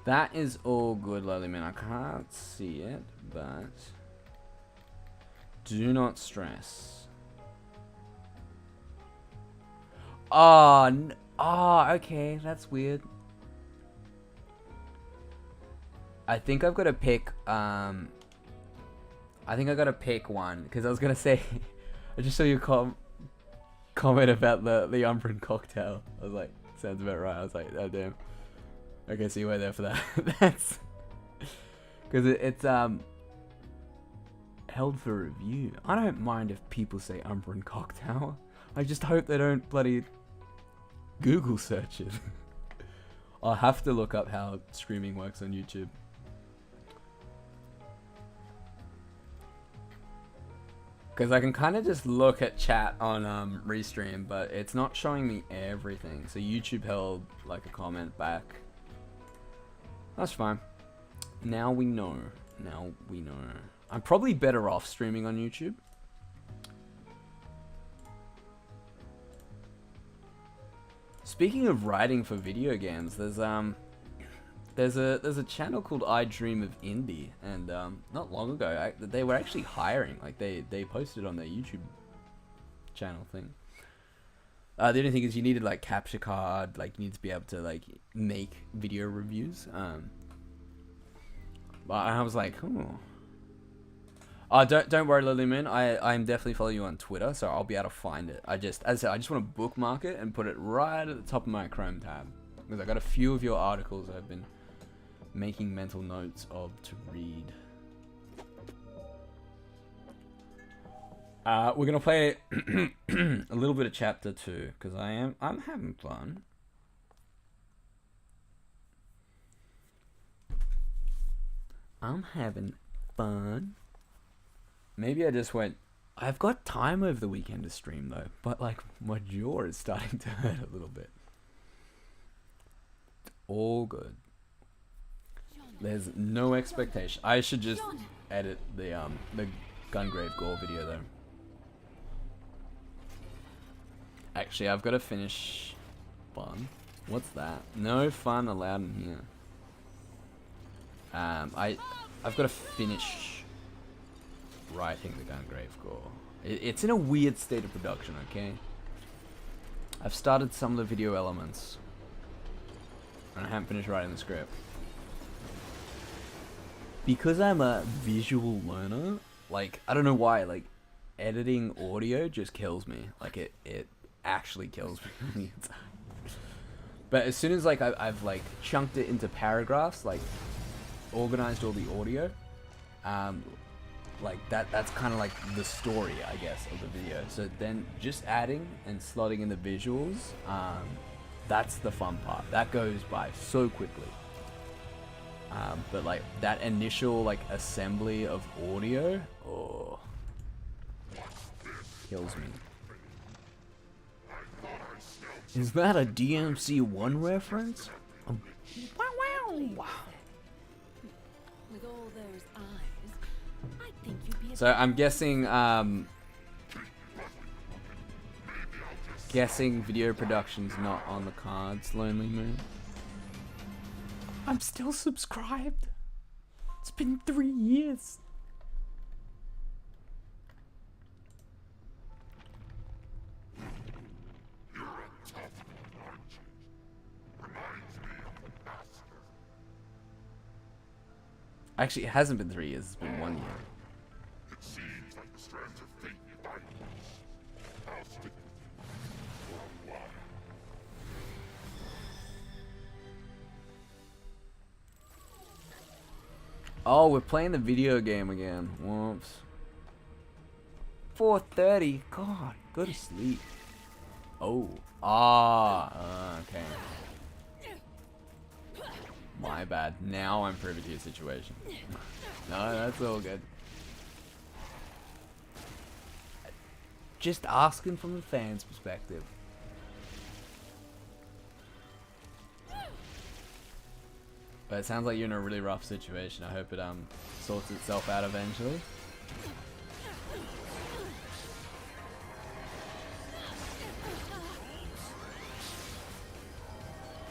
That is all good, Lily Man. I can't see it, but do not stress. Oh, okay, that's weird. I think I've got to pick, I think I got to pick one, because I was going to say, I just saw your comment about the Umbran cocktail. I was like, sounds about right. I was like, oh damn. Okay, so you were there for that. That's, because it's, held for review. I don't mind if people say Umbran cocktail. I just hope they don't bloody Google search it. I'll have to look up how streaming works on YouTube. Because I can kind of just look at chat on Restream, but it's not showing me everything. So YouTube held like a comment back. That's fine. Now we know. Now we know. I'm probably better off streaming on YouTube. Speaking of writing for video games, there's a channel called I Dream of Indie, and not long ago they were actually hiring. Like they posted on their YouTube channel thing. The only thing is you needed like capture card, like you need to be able to like make video reviews. But I was like, oh, don't worry, Lilyman. I'm definitely following you on Twitter, so I'll be able to find it. As I said, I just want to bookmark it and put it right at the top of my Chrome tab, because I got a few of your articles I've been making mental notes of to read. We're gonna play a little bit of chapter 2 because I'm having fun. I'm having fun. Maybe I just went. I've got time over the weekend to stream though, but like my jaw is starting to hurt a little bit. All good. There's no expectation. I should just edit the Gungrave Gore video though. Actually, I've got to finish fun. What's that? No fun allowed in here. I've got to finish writing the Gungrave Gore. It's in a weird state of production, okay? I've started some of the video elements, and I haven't finished writing the script. Because I'm a visual learner, like, I don't know why, like, editing audio just kills me. Like, it actually kills me. But as soon as, like, I've like, chunked it into paragraphs, like, organized all the audio, like, that's kind of like the story, I guess, of the video. So then just adding and slotting in the visuals, that's the fun part. That goes by so quickly. But like that initial like assembly of audio, oh, kills me. Is that a DMC1 reference? Wow, wow. With all those eyes, I think you'd be. So I'm guessing, video production's not on the cards, Lonely Moon. I'm still subscribed. It's been 3 years. Actually, it hasn't been 3 years. It's been 1 year. It seems like the strands of fate bind us. I'll stick for a while. Oh, we're playing the video game again. Whoops. 4:30. God, go to sleep. Oh. Okay. My bad. Now I'm privy to your situation. No, that's all good. Just asking from the fans' perspective. But it sounds like you're in a really rough situation. I hope it sorts itself out eventually.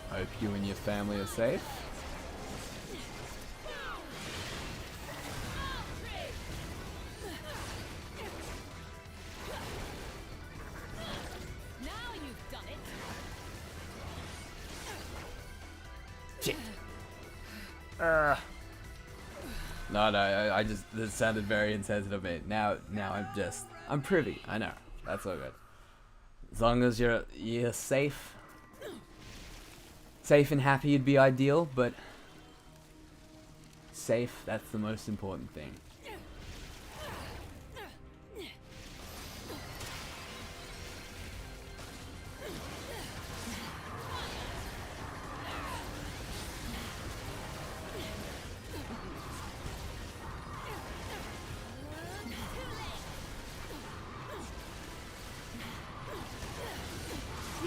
Hope you and your family are safe. Now you've done it. Shit. No, I just, this sounded very insensitive of me. Now I'm privy. I know. That's all good. As long as you're safe. Safe and happy would be ideal, but safe, that's the most important thing.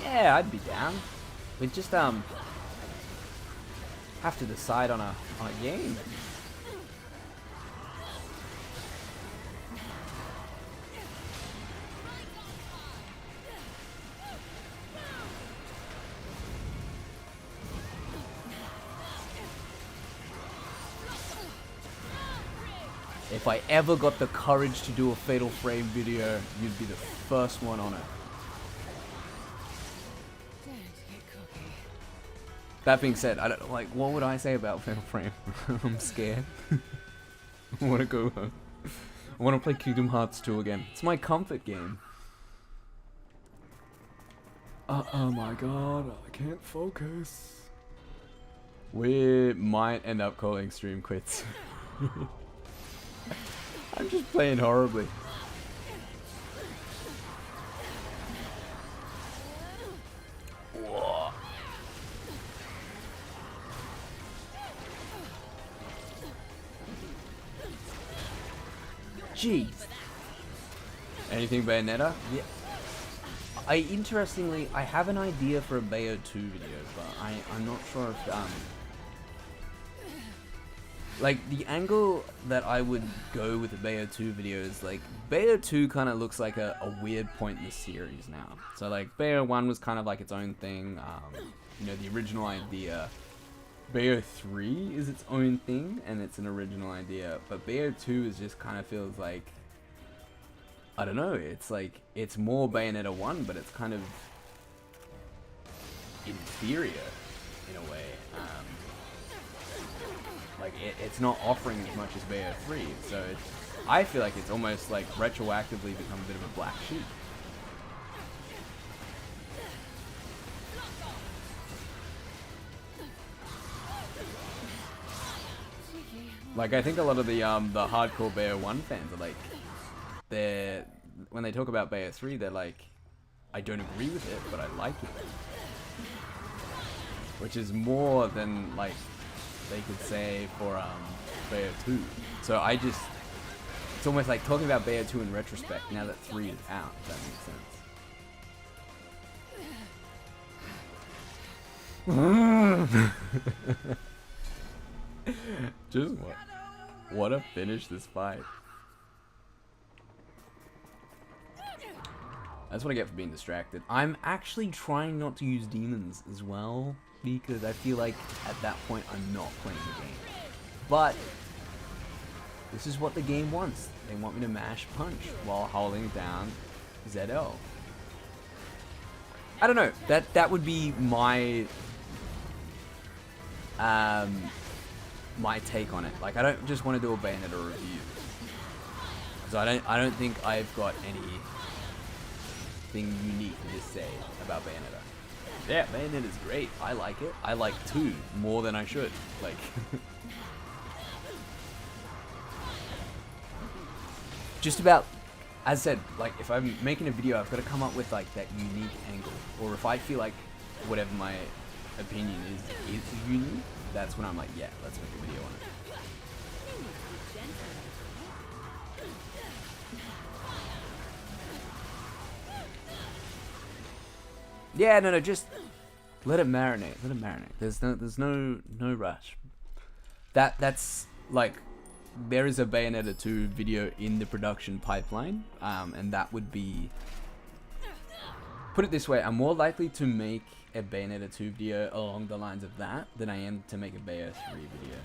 Yeah, I'd be down. We just have to decide on a game. If I ever got the courage to do a Fatal Frame video, you'd be the first one on it. That being said, I don't like. What would I say about Fatal Frame? I'm scared. I want to go home. I want to play Kingdom Hearts 2 again. It's my comfort game. Oh my god, I can't focus. We might end up calling stream quits. I'm just playing horribly. Whoa. Jeez. Anything Bayonetta? Yeah. Interestingly, I have an idea for a Bayo 2 video, but I'm not sure if like the angle that I would go with the Bayo 2 video is like Bayo 2 kind of looks like a weird point in the series now. So like Bayo 1 was kind of like its own thing, you know, the original idea. Bayo 3 is its own thing, and it's an original idea, but Bayo 2 is just kind of feels like, I don't know, it's like, it's more Bayonetta 1, but it's kind of inferior in a way. Like, it's not offering as much as Bayo 3, so I feel like it's almost like retroactively become a bit of a black sheep. Like, I think a lot of the hardcore Bayo 1 fans are like, when they talk about Bayo 3, they're like, I don't agree with it, but I like it. Which is more than, like, they could say for Bayo 2. So it's almost like talking about Bayo 2 in retrospect, now that 3 is out, if that makes sense. Just what a finish this fight. That's what I get for being distracted. I'm actually trying not to use demons as well, because I feel like at that point I'm not playing the game. But this is what the game wants. They want me to mash punch while holding down ZL. I don't know. That would be my my take on it. Like, I don't just want to do a Bayonetta review. So I don't think I've got anything unique to say about Bayonetta. Yeah, Bayonetta's great. I like it. I like 2 more than I should. Like, just about, as I said, like, if I'm making a video, I've got to come up with like that unique angle. Or if I feel like whatever my opinion is unique, that's when I'm like, yeah, let's make a video on it. Yeah, no, just let it marinate. Let it marinate. There's no rush. That's like, there is a Bayonetta 2 video in the production pipeline, and that would be, put it this way, I'm more likely to make a Bayonetta 2 video along the lines of that than I am to make a Bayo 3 video.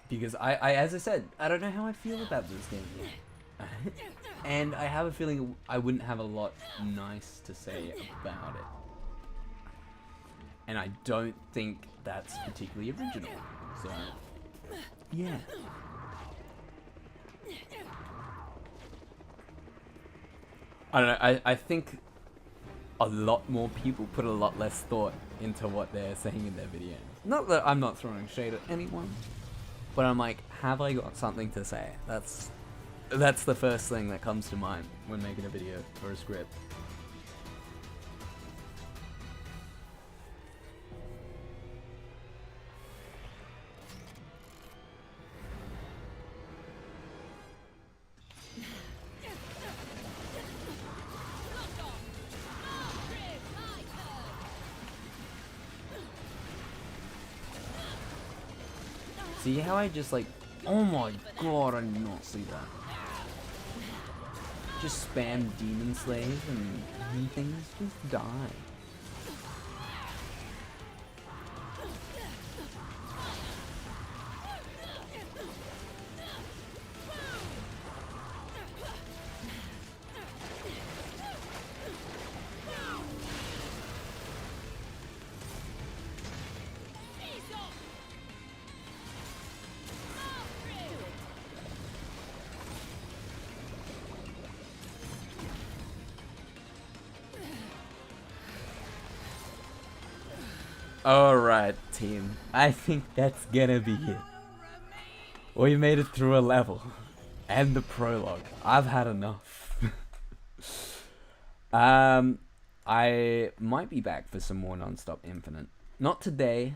Because as I said, I don't know how I feel about this game yet. And I have a feeling I wouldn't have a lot nice to say about it. And I don't think that's particularly original. So, yeah. I don't know, I think a lot more people put a lot less thought into what they're saying in their videos. Not that I'm not throwing shade at anyone, but I'm like, have I got something to say? That's the first thing that comes to mind when making a video or a script. See how I just like, oh my god, I did not see that. Just spam Demon Slays and things just die. Alright, team. I think that's gonna be it. We made it through a level. And the prologue. I've had enough. I might be back for some more Non-Stop Infinite. Not today,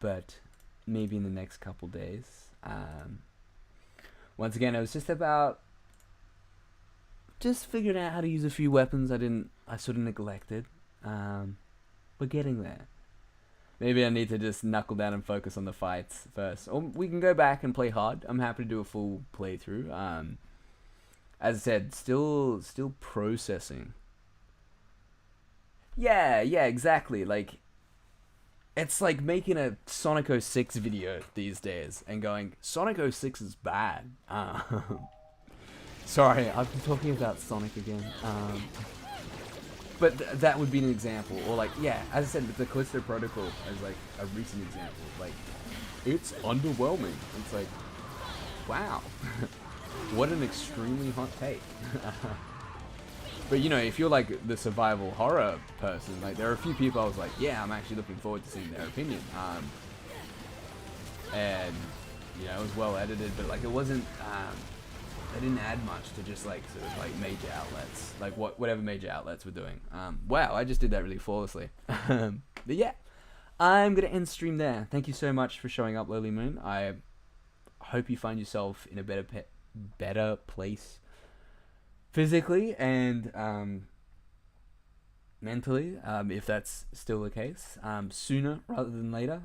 but maybe in the next couple days. Once again, it was just about figuring out how to use a few weapons I sort of neglected. We're getting there. Maybe I need to just knuckle down and focus on the fights first. Or we can go back and play hard. I'm happy to do a full playthrough. As I said, still processing. Yeah, exactly. Like, it's like making a Sonic 06 video these days and going, Sonic 06 is bad. Sorry, I've been talking about Sonic again. But that would be an example. Or like, yeah, as I said, the Callisto Protocol as like a recent example. Like, it's underwhelming. It's like, wow. What an extremely hot take. But you know, if you're like the survival horror person, like there are a few people I was like, yeah, I'm actually looking forward to seeing their opinion. And you know, it was well edited, but like it wasn't, they didn't add much to just like sort of like major outlets, like whatever major outlets were doing. Wow, I just did that really flawlessly. But yeah, I'm gonna end stream there. Thank you so much for showing up, Lowly Moon. I hope you find yourself in a better place physically and mentally, if that's still the case, sooner rather than later.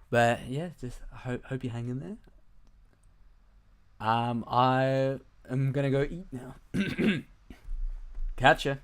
But yeah, just hope you hang in there. I am gonna go eat now. Catch ya.